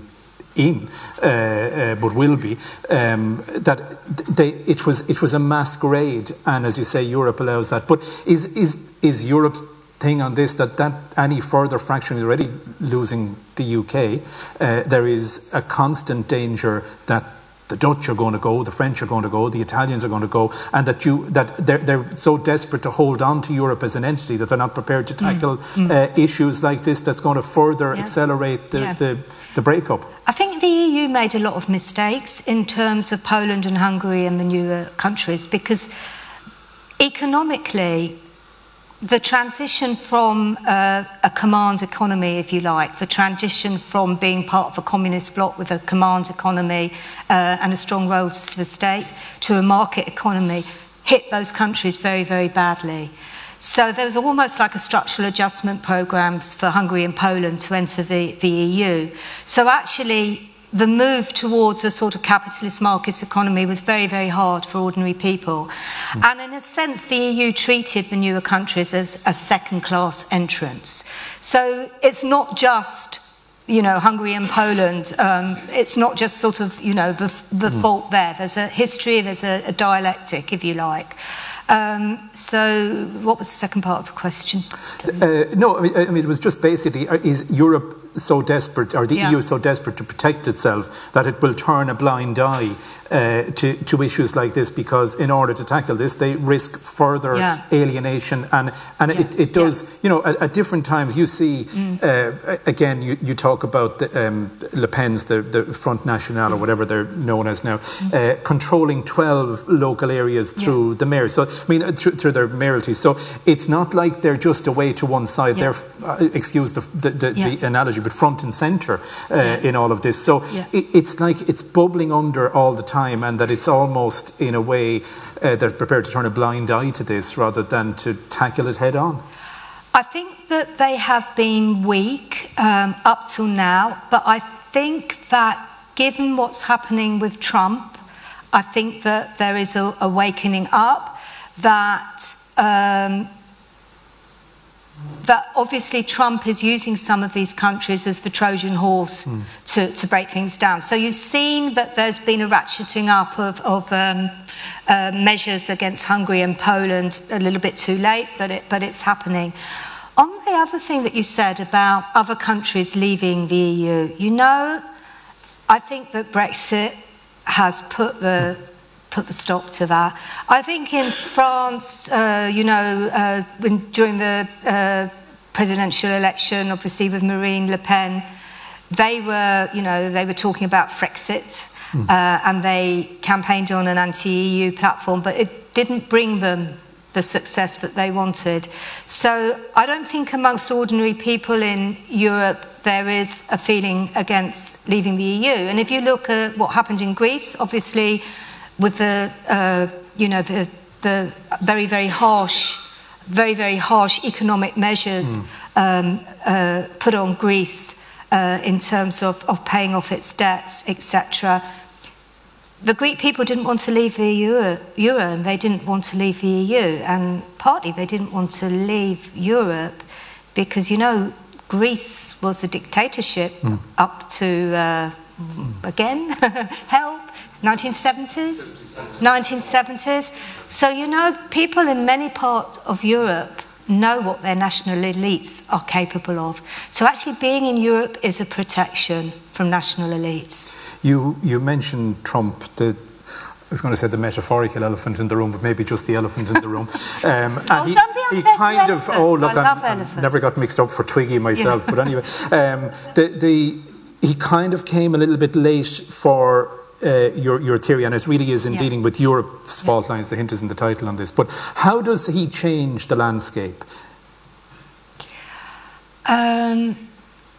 in, but will be, that it was a masquerade, and as you say, Europe allows that. But is Europe's thing on this that any further fraction is already losing the UK? There is a constant danger that the Dutch are going to go, the French are going to go, the Italians are going to go, and that they're so desperate to hold on to Europe as an entity that they're not prepared to tackle issues like this that's going to further accelerate the breakup. I think the EU made a lot of mistakes in terms of Poland and Hungary and the newer countries, because economically, the transition from a command economy, if you like, the transition from being part of a communist bloc with a command economy and a strong role to the state to a market economy hit those countries very, very badly. So there was almost like a structural adjustment programs for Hungary and Poland to enter the EU. So actually, the move towards a sort of capitalist markets economy was very, very hard for ordinary people. And in a sense, the EU treated the newer countries as a second-class entrants. So it's not just, you know, Hungary and Poland. It's not just sort of, you know, the fault there. There's a history, there's a dialectic, if you like. So what was the second part of the question? No, I mean, it was just basically, is Europe so desperate, or the EU so desperate to protect itself that it will turn a blind eye to issues like this, because in order to tackle this, they risk further alienation, and it does, you know, at different times you see, again, you talk about Le Pen's, the Front National, or whatever they're known as now, controlling 12 local areas through the mayor. So, I mean, through their mayoralties. So it's not like they're just away to one side. They're, excuse the analogy, but front and centre in all of this. So it's like it's bubbling under all the time, and that it's almost, in a way, they're prepared to turn a blind eye to this rather than to tackle it head on. I think that they have been weak up till now, but I think that given what's happening with Trump, I think that there is a awakening up, that that obviously Trump is using some of these countries as the Trojan horse to break things down. So you've seen that there's been a ratcheting up of measures against Hungary and Poland, a little bit too late, but it's happening. On the other thing that you said about other countries leaving the EU, you know, I think that Brexit has put the stop to that. I think in France, you know, during the presidential election, obviously with Marine Le Pen, they were, you know, they were talking about Frexit, and they campaigned on an anti-EU platform, but it didn't bring them the success that they wanted. So I don't think amongst ordinary people in Europe there is a feeling against leaving the EU. And if you look at what happened in Greece, obviously, with the, you know, the very, very harsh economic measures put on Greece in terms of paying off its debts, etc. The Greek people didn't want to leave the euro, and they didn't want to leave the EU, and partly they didn't want to leave Europe because, you know, Greece was a dictatorship up to, again, help, 1970s? 1970s. So, you know, people in many parts of Europe know what their national elites are capable of. So actually being in Europe is a protection from national elites. You mentioned Trump, I was going to say the metaphorical elephant in the room, but maybe just the elephant in the room. And don't be unfair to elephants. Oh, look, I love elephants. Never got mixed up for Twiggy myself, but anyway. He kind of came a little bit late for your theory, and it really is in dealing with Europe's fault lines. The hint is in the title on this. But how does he change the landscape?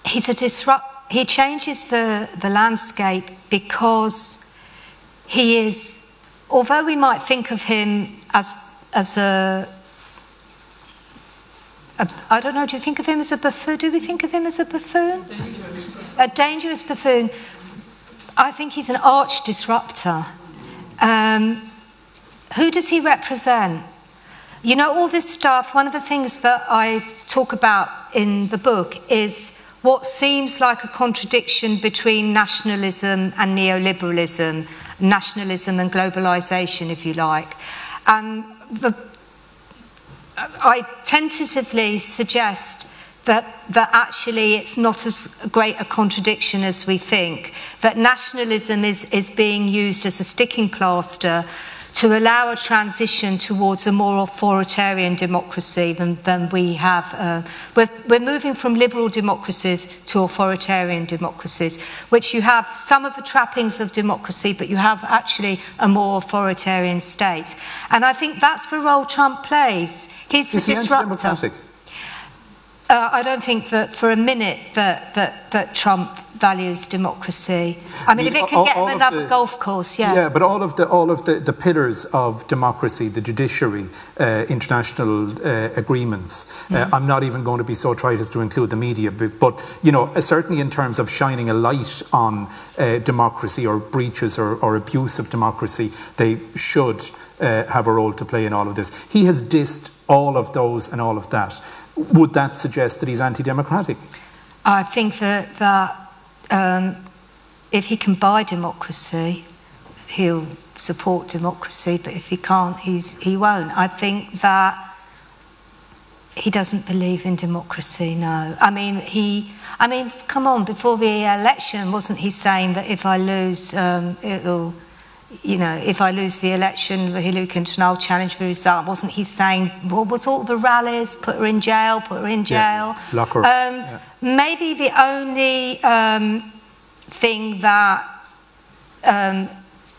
He's a disruptor. He changes the landscape because he is, although we might think of him as a I don't know, do you think of him as a buffoon? Do we think of him as a buffoon? A dangerous buffoon. I think he's an arch disruptor. Who does he represent? You know, all this stuff, one of the things that I talk about in the book is what seems like a contradiction between nationalism and neoliberalism, nationalism and globalisation, if you like. And I tentatively suggest that actually it's not as great a contradiction as we think, that nationalism is being used as a sticking plaster to allow a transition towards a more authoritarian democracy than we have. We're moving from liberal democracies to authoritarian democracies, which you have some of the trappings of democracy, but you have actually a more authoritarian state. And I think that's the role Trump plays. He's the disruptor. I don't think that for a minute that Trump values democracy. I mean, if it can get him another golf course, yeah. Yeah, but all of the pillars of democracy, the judiciary, international agreements. I'm not even going to be so trite as to include the media, but you know, certainly in terms of shining a light on democracy or breaches or abuse of democracy, they should have a role to play in all of this. He has dissed all of those and all of that. Would that suggest that he's anti-democratic? I think that if he can buy democracy, he'll support democracy, but if he can't, he won't. I think that he doesn't believe in democracy, no. I mean, come on, before the election, wasn't he saying that if I lose, if I lose the election, Hillary Clinton, I'll challenge the result. Wasn't he saying, what was all the rallies, put her in jail, Yeah, lock her. Maybe the only thing that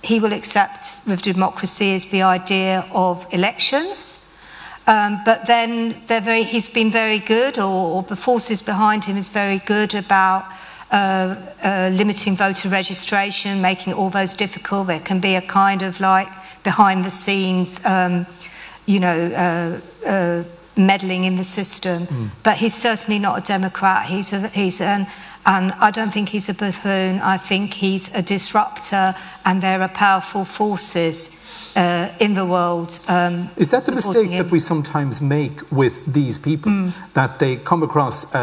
he will accept with democracy is the idea of elections. But then he's been very good, or the forces behind him is very good about limiting voter registration, making all those difficult. There can be a kind of like behind the scenes, meddling in the system. But he's certainly not a Democrat. And I don't think he's a buffoon. I think he's a disruptor, and there are powerful forces in the world. Is that the mistake that we sometimes make with these people? That they come across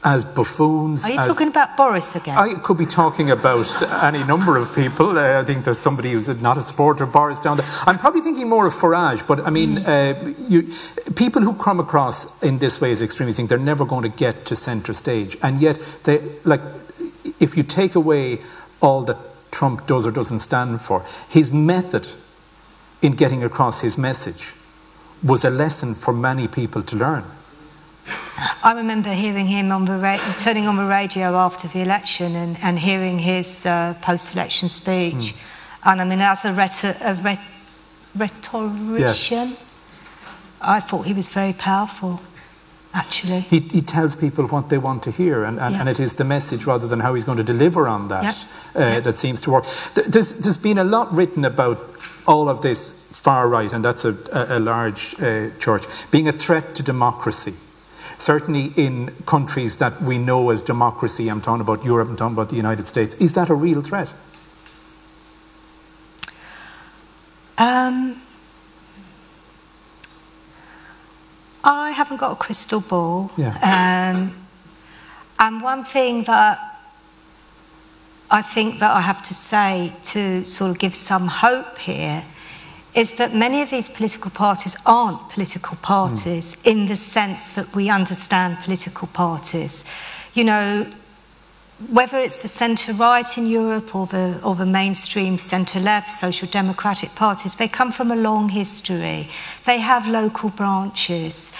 as buffoons. Are you talking about Boris again? I could be talking about any number of people. I think there's somebody who's not a supporter of Boris down there. I'm probably thinking more of Farage, but I mean, people who come across in this way as extremists think they're never going to get to centre stage, and yet if you take away all that Trump does or doesn't stand for, his method in getting across his message was a lesson for many people to learn. I remember hearing him turning on the radio after the election and hearing his post-election speech. And I mean, as a rhetorician, I thought he was very powerful, actually. He tells people what they want to hear, and it is the message rather than how he's going to deliver on that that seems to work. There's been a lot written about all of this far right, and that's a large church, being a threat to democracy. Certainly in countries that we know as democracy, I'm talking about Europe, I'm talking about the United States. Is that a real threat? I haven't got a crystal ball. And one thing that I think that I have to say to sort of give some hope here is that many of these political parties aren't political parties in the sense that we understand political parties. You know, whether it's the centre-right in Europe or the mainstream centre-left social democratic parties, they come from a long history. They have local branches.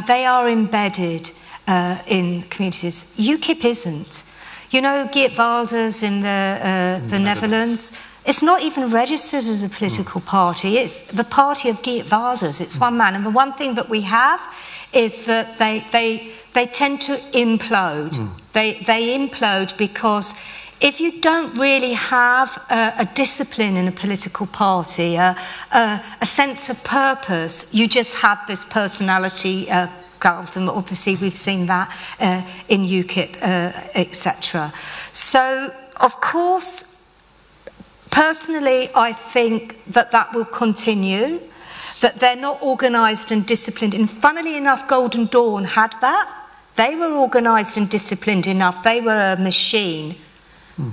They are embedded in communities. UKIP isn't. You know, Geert Wilders in the Netherlands, it's not even registered as a political party. It's the party of Geert Wilders. It's one man. And the one thing that we have is that they tend to implode. They implode because if you don't really have a discipline in a political party, a sense of purpose, you just have this personality cult, and obviously we've seen that in UKIP, etc. So, of course, personally, I think that will continue, that they're not organised and disciplined. And funnily enough, Golden Dawn had that. They were organised and disciplined enough. They were a machine.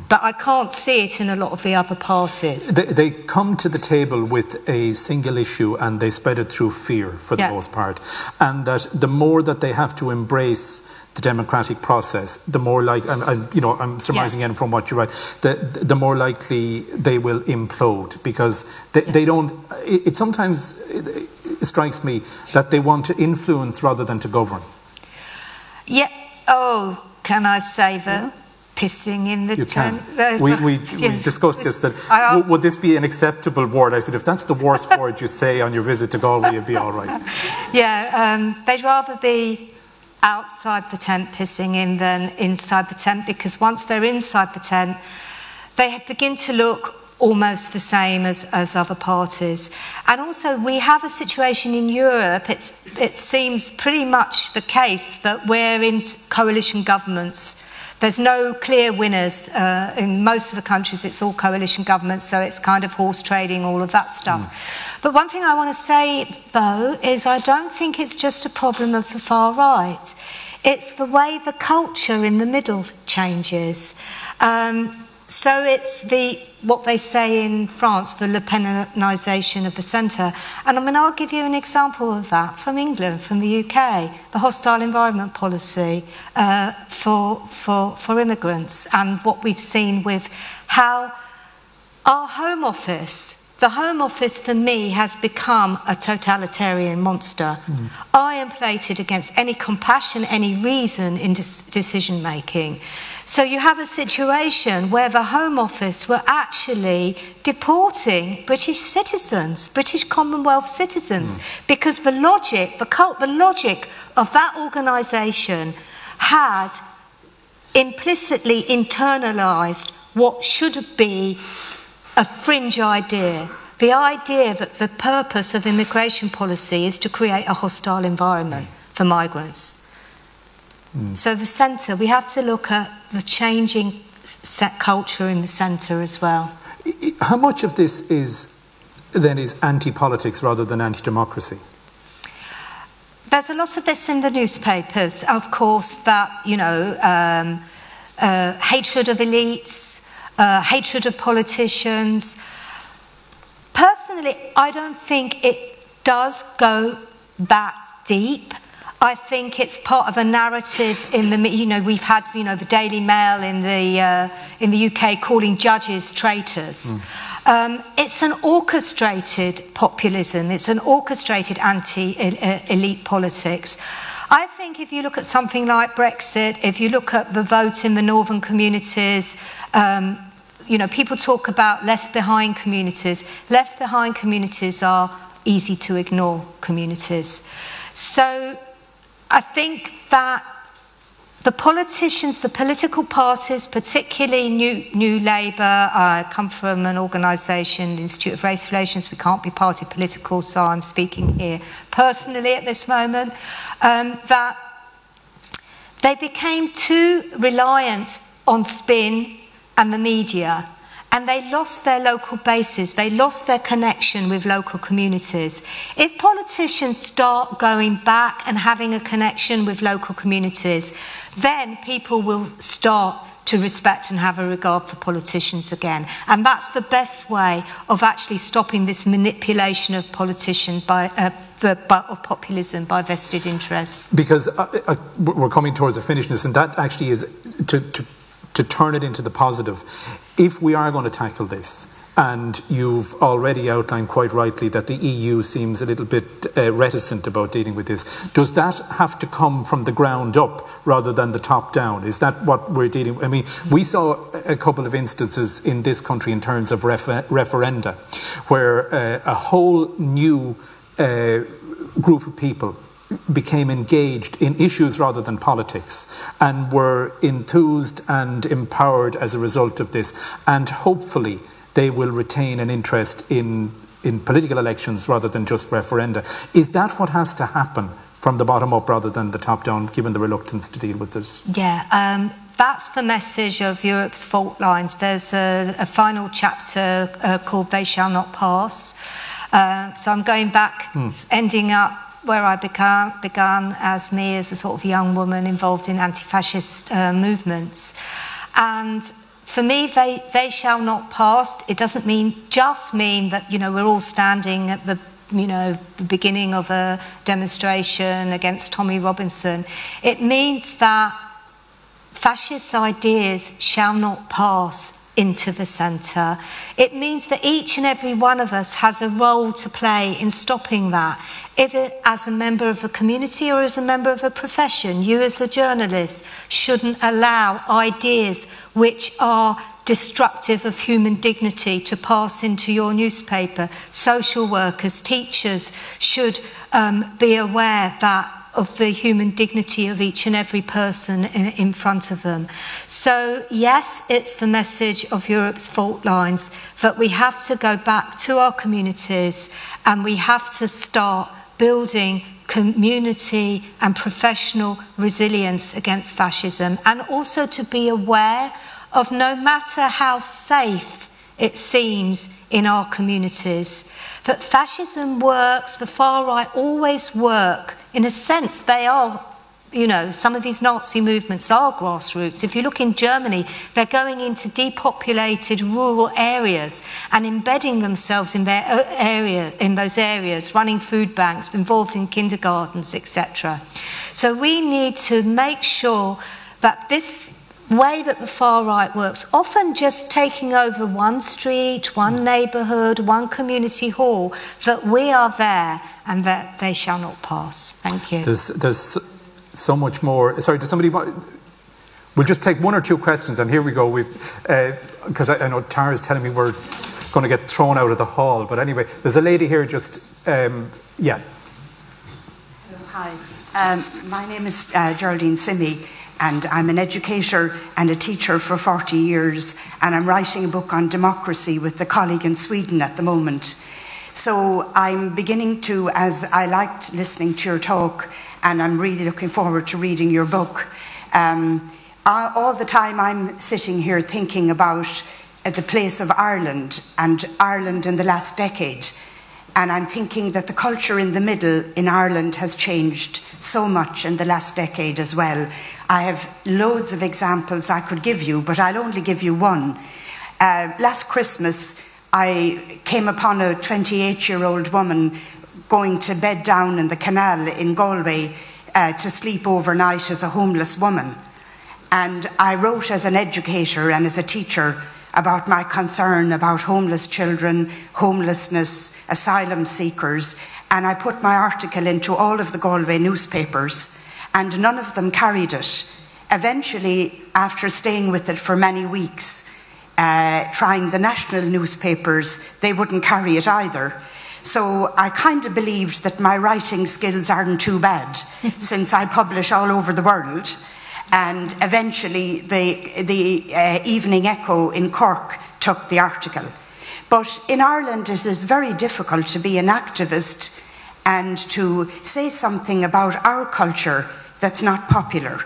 But I can't see it in a lot of the other parties. They come to the table with a single issue and they spread it through fear for the most part. And that the more that they have to embrace the democratic process, the more like, and you know, I'm surmising in from what you write, the more likely they will implode, because they don't. It sometimes strikes me that they want to influence rather than to govern. Yeah. Oh, can I say that? Pissing in the tent. We discussed this, that would this be an acceptable word? I said, if that's the worst word you say on your visit to Galway, you'd be all right. Yeah, they'd rather be outside the tent pissing in than inside the tent, because once they're inside the tent, they begin to look almost the same as other parties. And also, we have a situation in Europe, it seems pretty much the case that we're in coalition governments. There's no clear winners. In most of the countries, it's all coalition governments, so it's kind of horse trading, all of that stuff. But one thing I want to say, though, is I don't think it's just a problem of the far right. It's the way the culture in the middle changes. So it's what they say in France, the Le Penisation of the centre. And I mean, I'll give you an example of that from England, from the UK, the hostile environment policy for immigrants, and what we've seen with how our Home Office, the Home Office for me has become a totalitarian monster. I am plated against any compassion, any reason in decision making. So you have a situation where the Home Office were actually deporting British citizens, British Commonwealth citizens, because the logic, the logic of that organisation had implicitly internalised what should be a fringe idea. The idea that the purpose of immigration policy is to create a hostile environment for migrants. So the centre, we have to look at the changing culture in the centre as well. How much of this is anti-politics rather than anti-democracy? There's a lot of this in the newspapers, of course, that, you know, hatred of elites, hatred of politicians. Personally, I don't think it does go that deep. I think it's part of a narrative in the, you know, we've had, you know, the Daily Mail in the UK calling judges traitors. It's an orchestrated populism. It's an orchestrated anti-elite politics. I think if you look at something like Brexit, if you look at the vote in the northern communities, you know, people talk about left behind communities. Left behind communities are easy to ignore communities. So I think that the politicians, the political parties, particularly New Labour, I come from an organisation, the Institute of Race Relations, we can't be party political, so I'm speaking here personally at this moment, that they became too reliant on spin and the media, and they lost their local bases, they lost their connection with local communities. If politicians start going back and having a connection with local communities, then people will start to respect and have a regard for politicians again. And that's the best way of actually stopping this manipulation of politicians of populism by vested interests. Because we're coming towards a finishness, and that actually is to turn it into the positive. If we are going to tackle this, and you've already outlined quite rightly that the EU seems a little bit reticent about dealing with this, does that have to come from the ground up rather than the top down? Is that what we're dealing with? I mean, we saw a couple of instances in this country in terms of referenda, where a whole new group of people became engaged in issues rather than politics, and were enthused and empowered as a result of this, and hopefully they will retain an interest in political elections rather than just referenda. Is that what has to happen from the bottom up rather than the top down, given the reluctance to deal with it? Yeah, that's the message of Europe's fault lines. There's a final chapter called They Shall Not Pass. So I'm going back, ending up where I began as me as a sort of young woman involved in anti-fascist movements. And for me, they shall not pass. It doesn't just mean that, we're all standing at the beginning of a demonstration against Tommy Robinson. It means that fascist ideas shall not pass into the centre. It means that each and every one of us has a role to play in stopping that, either as a member of a community or as a member of a profession. You as a journalist shouldn't allow ideas which are destructive of human dignity to pass into your newspaper. Social workers, teachers should be aware of the human dignity of each and every person in front of them. So yes, it's the message of Europe's fault lines that we have to go back to our communities and we have to start building community and professional resilience against fascism, and also to be aware of, no matter how safe it seems in our communities, that fascism works, the far right always work. In a sense, they are, some of these Nazi movements are grassroots. If you look in Germany, they're going into depopulated rural areas and embedding themselves in those areas, running food banks, involved in kindergartens, etc. So we need to make sure that this way that the far right works, often just taking over one street, one neighbourhood, one community hall, that we are there and that they shall not pass. Thank you. There's so much more. Sorry, does somebody want... We'll just take one or two questions, and here we go. Because I know Tara's telling me we're going to get thrown out of the hall, but anyway, there's a lady here just... yeah. Hi, my name is Geraldine Simmy, and I'm an educator and a teacher for 40 years, and I'm writing a book on democracy with a colleague in Sweden at the moment. So I'm beginning to, as I liked listening to your talk, and I'm really looking forward to reading your book. All the time I'm sitting here thinking about the place of Ireland and Ireland in the last decade. And I'm thinking that the culture in the middle in Ireland has changed so much in the last decade as well. I have loads of examples I could give you, but I'll only give you one. Last Christmas, I came upon a 28-year-old woman going to bed down in the canal in Galway to sleep overnight as a homeless woman. And I wrote as an educator and as a teacher about my concern about homeless children, homelessness, asylum seekers, and I put my article into all of the Galway newspapers, and none of them carried it. Eventually, after staying with it for many weeks, trying the national newspapers, they wouldn't carry it either. So I kind of believed that my writing skills aren't too bad, since I publish all over the world. And eventually the Evening Echo in Cork took the article. But in Ireland it is very difficult to be an activist and to say something about our culture that's not popular,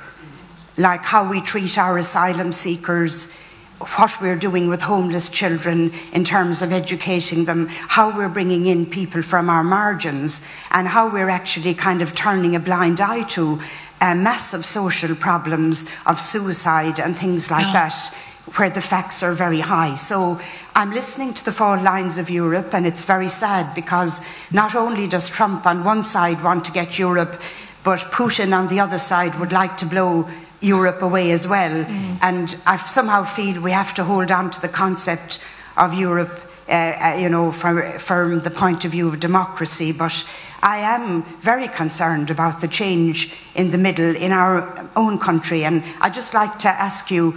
like how we treat our asylum seekers, what we're doing with homeless children in terms of educating them, how we're bringing in people from our margins, and how we're actually kind of turning a blind eye to massive social problems of suicide and things like that, where the facts are very high. So I'm listening to the fault lines of Europe, and it's very sad, because not only does Trump on one side want to get Europe, but Putin on the other side would like to blow Europe away as well. And I somehow feel we have to hold on to the concept of Europe, from the point of view of democracy. But I am very concerned about the change in the middle in our own country, and I'd just like to ask you,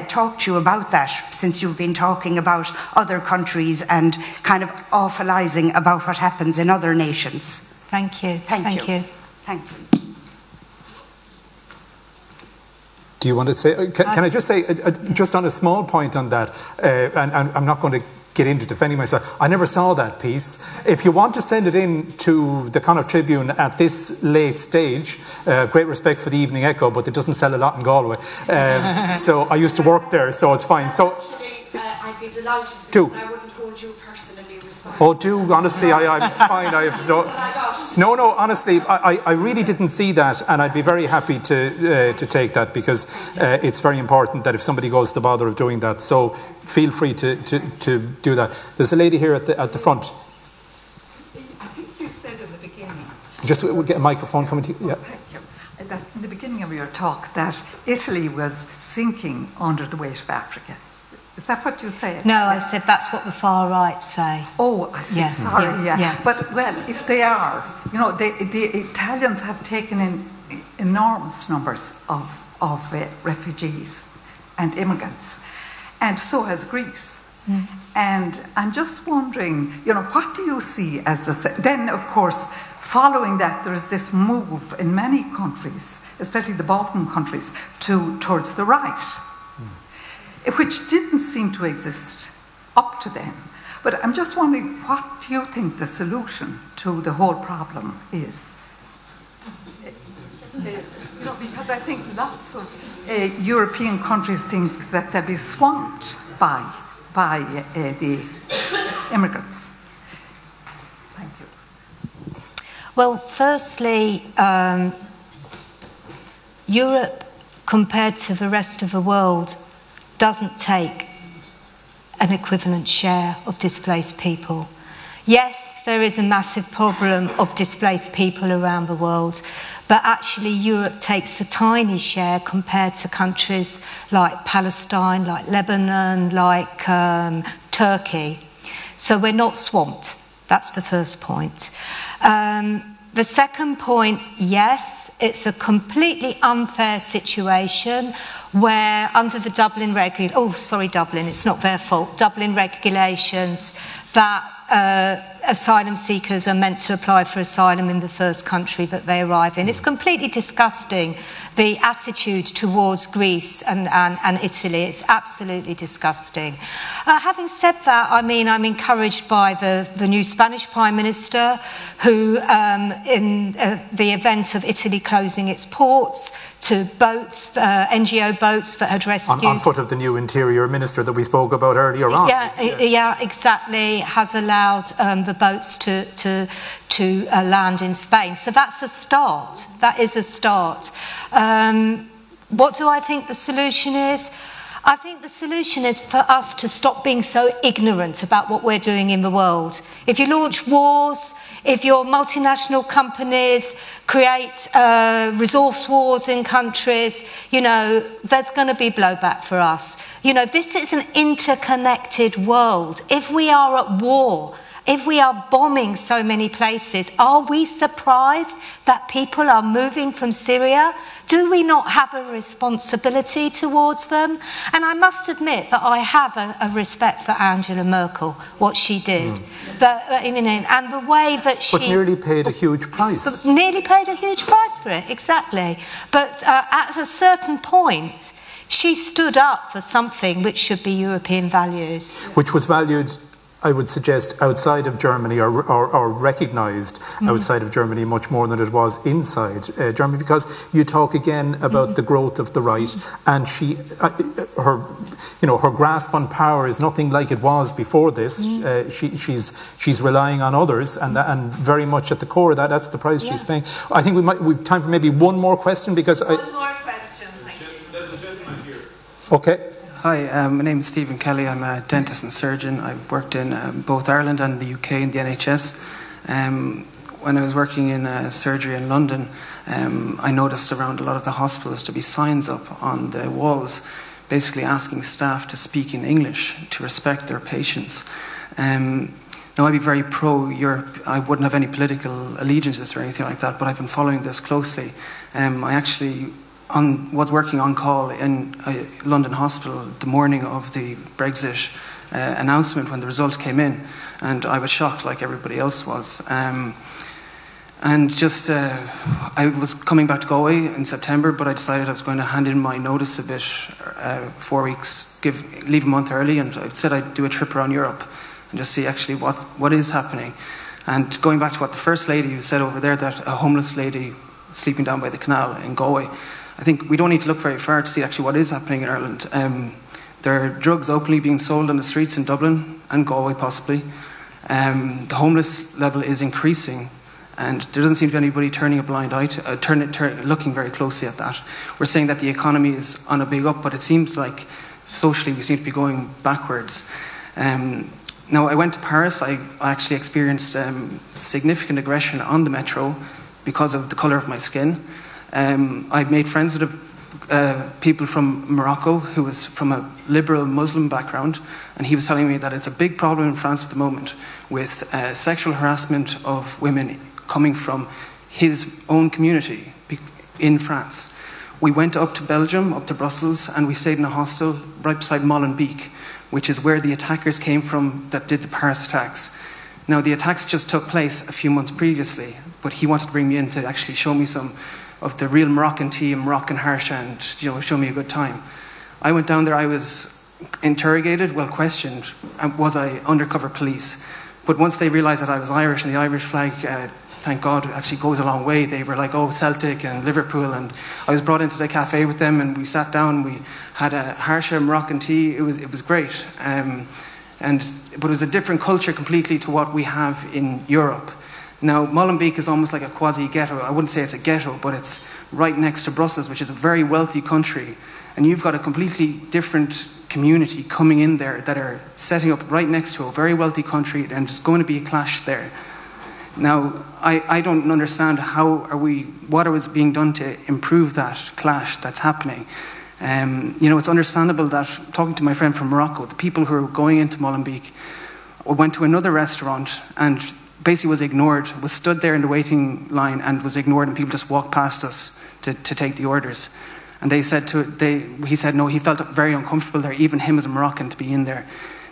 talk to you about that, since you've been talking about other countries and kind of awfulising about what happens in other nations. Thank you. Thank you. Thank you. Do you want to say, can I just say, just on a small point on that, and I'm not going to get into defending myself, I never saw that piece. If you want to send it in to the Connaught Tribune at this late stage, great respect for the Evening Echo, but it doesn't sell a lot in Galway. So I used to work there, so it's fine. So I'd be be delighted. Do. I wouldn't hold you personally responsible. Oh, do, honestly, I'm fine. I have no, honestly, I really didn't see that, and I'd be very happy to take that, because it's very important that if somebody goes to the bother of doing that, so feel free to do that. There's a lady here at the front. I think you said in the beginning. Just we'll get a microphone coming to you. Yeah. Thank you. That in the beginning of your talk, that Italy was sinking under the weight of Africa. Is that what you said? No, I said that's what the far right say. Oh, I see. Yeah. Sorry. Yeah. But, well, if they are, you know, the Italians have taken in enormous numbers of refugees and immigrants, and so has Greece. Mm. And I'm just wondering, you know, what do you see as then, of course, following that, there is this move in many countries, especially the Balkan countries, towards the right, which didn't seem to exist up to then. But I'm just wondering, what do you think the solution to the whole problem is? You know, because I think lots of European countries think that they'll be swamped by the immigrants. Thank you. Well, firstly, Europe, compared to the rest of the world, doesn't take an equivalent share of displaced people. Yes, there is a massive problem of displaced people around the world, but actually Europe takes a tiny share compared to countries like Palestine, like Lebanon, like Turkey. So we're not swamped. That's the first point. The second point, yes, it's a completely unfair situation where under the Dublin it's not their fault, Dublin regulations, that asylum seekers are meant to apply for asylum in the first country that they arrive in. It's completely disgusting, the attitude towards Greece and Italy. It's absolutely disgusting. Having said that, I mean, I'm encouraged by the new Spanish Prime Minister, who, in the event of Italy closing its ports to boats, NGO boats that had rescued... On foot of the new Interior Minister that we spoke about earlier on. Yeah, exactly, has allowed the boats to land in Spain. So that's a start. That is a start. What do I think the solution is? I think the solution is for us to stop being so ignorant about what we're doing in the world. If you launch wars, if your multinational companies create resource wars in countries, you know, there's going to be blowback for us. You know, this is an interconnected world. If we are at war, if we are bombing so many places, are we surprised that people are moving from Syria? Do we not have a responsibility towards them? And I must admit that I have a respect for Angela Merkel, what she did. And the way that she... But nearly paid a huge price. Nearly paid a huge price for it, exactly. But at a certain point, she stood up for something which should be European values. Which was valued, I would suggest, outside of Germany, or recognised outside of Germany much more than it was inside Germany, because you talk again about the growth of the right, and her grasp on power is nothing like it was before this. She's relying on others, and very much at the core of that, that's the price she's paying. I think we've time for maybe one more question, because one more question, thank you. There's a gentleman here. Okay. Hi, my name is Stephen Kelly. I'm a dentist and surgeon. I've worked in both Ireland and the UK in the NHS. When I was working in surgery in London, I noticed around a lot of the hospitals to be signs up on the walls basically asking staff to speak in English, to respect their patients. Now, I'd be very pro-Europe. I wouldn't have any political allegiances or anything like that, but I've been following this closely. I actually was working on call in a London hospital the morning of the Brexit announcement when the results came in, and I was shocked like everybody else was. And just, I was coming back to Galway in September, but I decided I was going to hand in my notice a bit, 4 weeks, leave a month early, and I said I'd do a trip around Europe and just see actually what is happening. And going back to what the First Lady said over there, that a homeless lady sleeping down by the canal in Galway, I think we don't need to look very far to see actually what is happening in Ireland. There are drugs openly being sold on the streets in Dublin and Galway possibly. The homeless level is increasing, and there doesn't seem to be anybody turning a blind eye, looking very closely at that. We're saying that the economy is on a big up, but it seems like socially we seem to be going backwards. Now, I went to Paris. I actually experienced significant aggression on the metro because of the colour of my skin. I made friends with people from Morocco who was from a liberal Muslim background, and he was telling me that it's a big problem in France at the moment with sexual harassment of women coming from his own community in France. We went up to Belgium, up to Brussels, and we stayed in a hostel right beside Molenbeek, which is where the attackers came from that did the Paris attacks. Now, the attacks just took place a few months previously, but he wanted to bring me in to actually show me some of the real Moroccan tea and Moroccan harsha and, show me a good time. I went down there, I was interrogated, well questioned, and was I undercover police. But once they realised that I was Irish and the Irish flag, thank God, actually goes a long way, they were like, oh, Celtic and Liverpool, and I was brought into the cafe with them and we sat down, we had a harsha Moroccan tea, it was great. But it was a different culture completely to what we have in Europe. Now, Molenbeek is almost like a quasi-ghetto. I wouldn't say it's a ghetto, but it's right next to Brussels, which is a very wealthy country. And you've got a completely different community coming in there that are setting up right next to a very wealthy country, and there's going to be a clash there. Now, I don't understand what is being done to improve that clash that's happening. It's understandable that, talking to my friend from Morocco, the people who are going into Molenbeek went to another restaurant and basically was ignored, was stood there in the waiting line and was ignored, and people just walked past us to take the orders. And he said no, he felt very uncomfortable there, even him as a Moroccan, to be in there.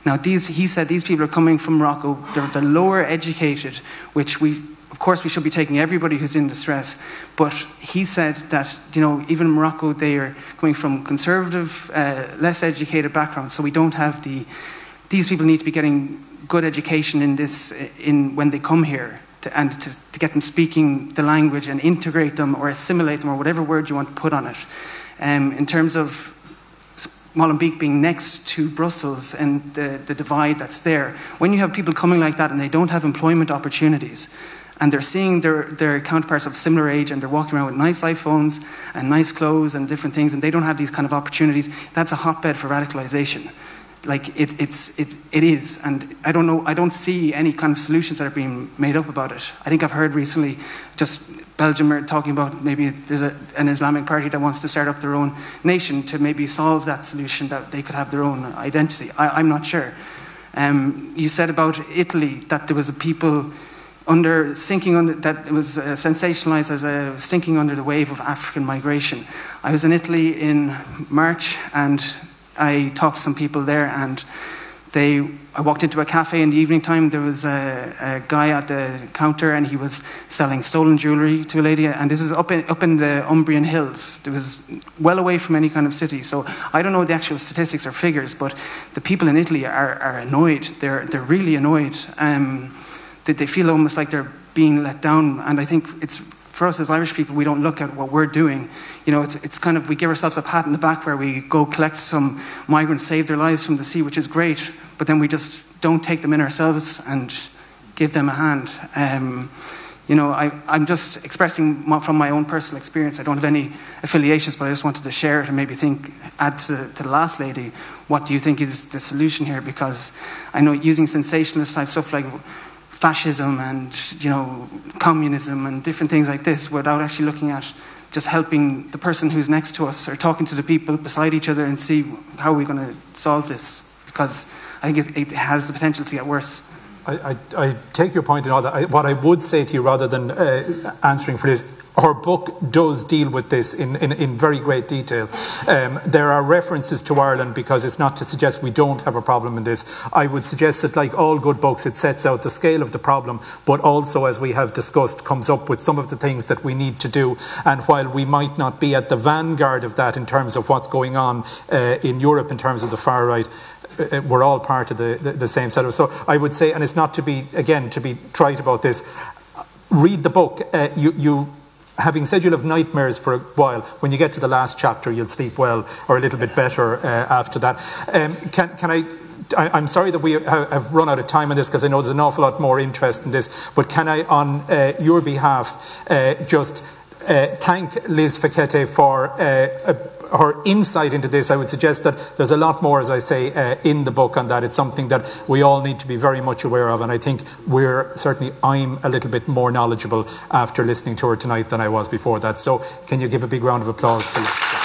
Now, he said these people are coming from Morocco, they're the lower educated, which of course we should be taking everybody who's in distress, but he said that, even in Morocco, they are coming from conservative, less educated backgrounds, so we don't have these people need to be getting good education when they come here, to get them speaking the language and integrate them or assimilate them or whatever word you want to put on it. In terms of Molenbeek being next to Brussels and the divide that's there, when you have people coming like that and they don't have employment opportunities, and they're seeing their counterparts of similar age and they're walking around with nice iPhones and nice clothes and different things, and they don't have these kind of opportunities, that's a hotbed for radicalization. Like it is, and I don't see any kind of solutions that are being made up about it. I think I've heard recently, just Belgium are talking about maybe there's an Islamic party that wants to start up their own nation to maybe solve that solution, that they could have their own identity. I'm not sure. You said about Italy that there was a people that it was sensationalized as sinking under the wave of African migration. I was in Italy in March and I talked to some people there, and I walked into a cafe in the evening time. There was a guy at the counter, and he was selling stolen jewellery to a lady, and this is up in the Umbrian Hills. It was well away from any kind of city, so I don't know the actual statistics or figures, but the people in Italy are annoyed. They're really annoyed. They feel almost like they're being let down, and I think for us as Irish people, we don't look at what we're doing. It's kind of, we give ourselves a pat in the back where we go collect some migrants, save their lives from the sea, which is great, but then we just don't take them in ourselves and give them a hand. I'm just expressing from my own personal experience. I don't have any affiliations, but I just wanted to share it and maybe add to the last lady, what do you think is the solution here? Because I know using sensationalist type stuff like fascism and communism and different things like this without actually looking at just helping the person who's next to us or talking to the people beside each other and see how we're going to solve this, because I think it has the potential to get worse. I take your point in all that. What I would say to you, rather than answering for this, our book does deal with this in very great detail. There are references to Ireland, because it's not to suggest we don't have a problem in this. I would suggest that, like all good books, it sets out the scale of the problem, but also, as we have discussed, comes up with some of the things that we need to do. And while we might not be at the vanguard of that in terms of what's going on in Europe in terms of the far right, we're all part of the same set of. So I would say, and it's not to be trite about this, read the book. having said you'll have nightmares for a while, when you get to the last chapter, you'll sleep well or a little bit better after that. I'm sorry that we have run out of time on this, because I know there's an awful lot more interest in this, but can I, on your behalf, just thank Liz Fekete for her insight into this. I would suggest that there's a lot more, as I say, in the book on that. It's something that we all need to be very much aware of, and I think I'm a little bit more knowledgeable after listening to her tonight than I was before that. So can you give a big round of applause to Liz?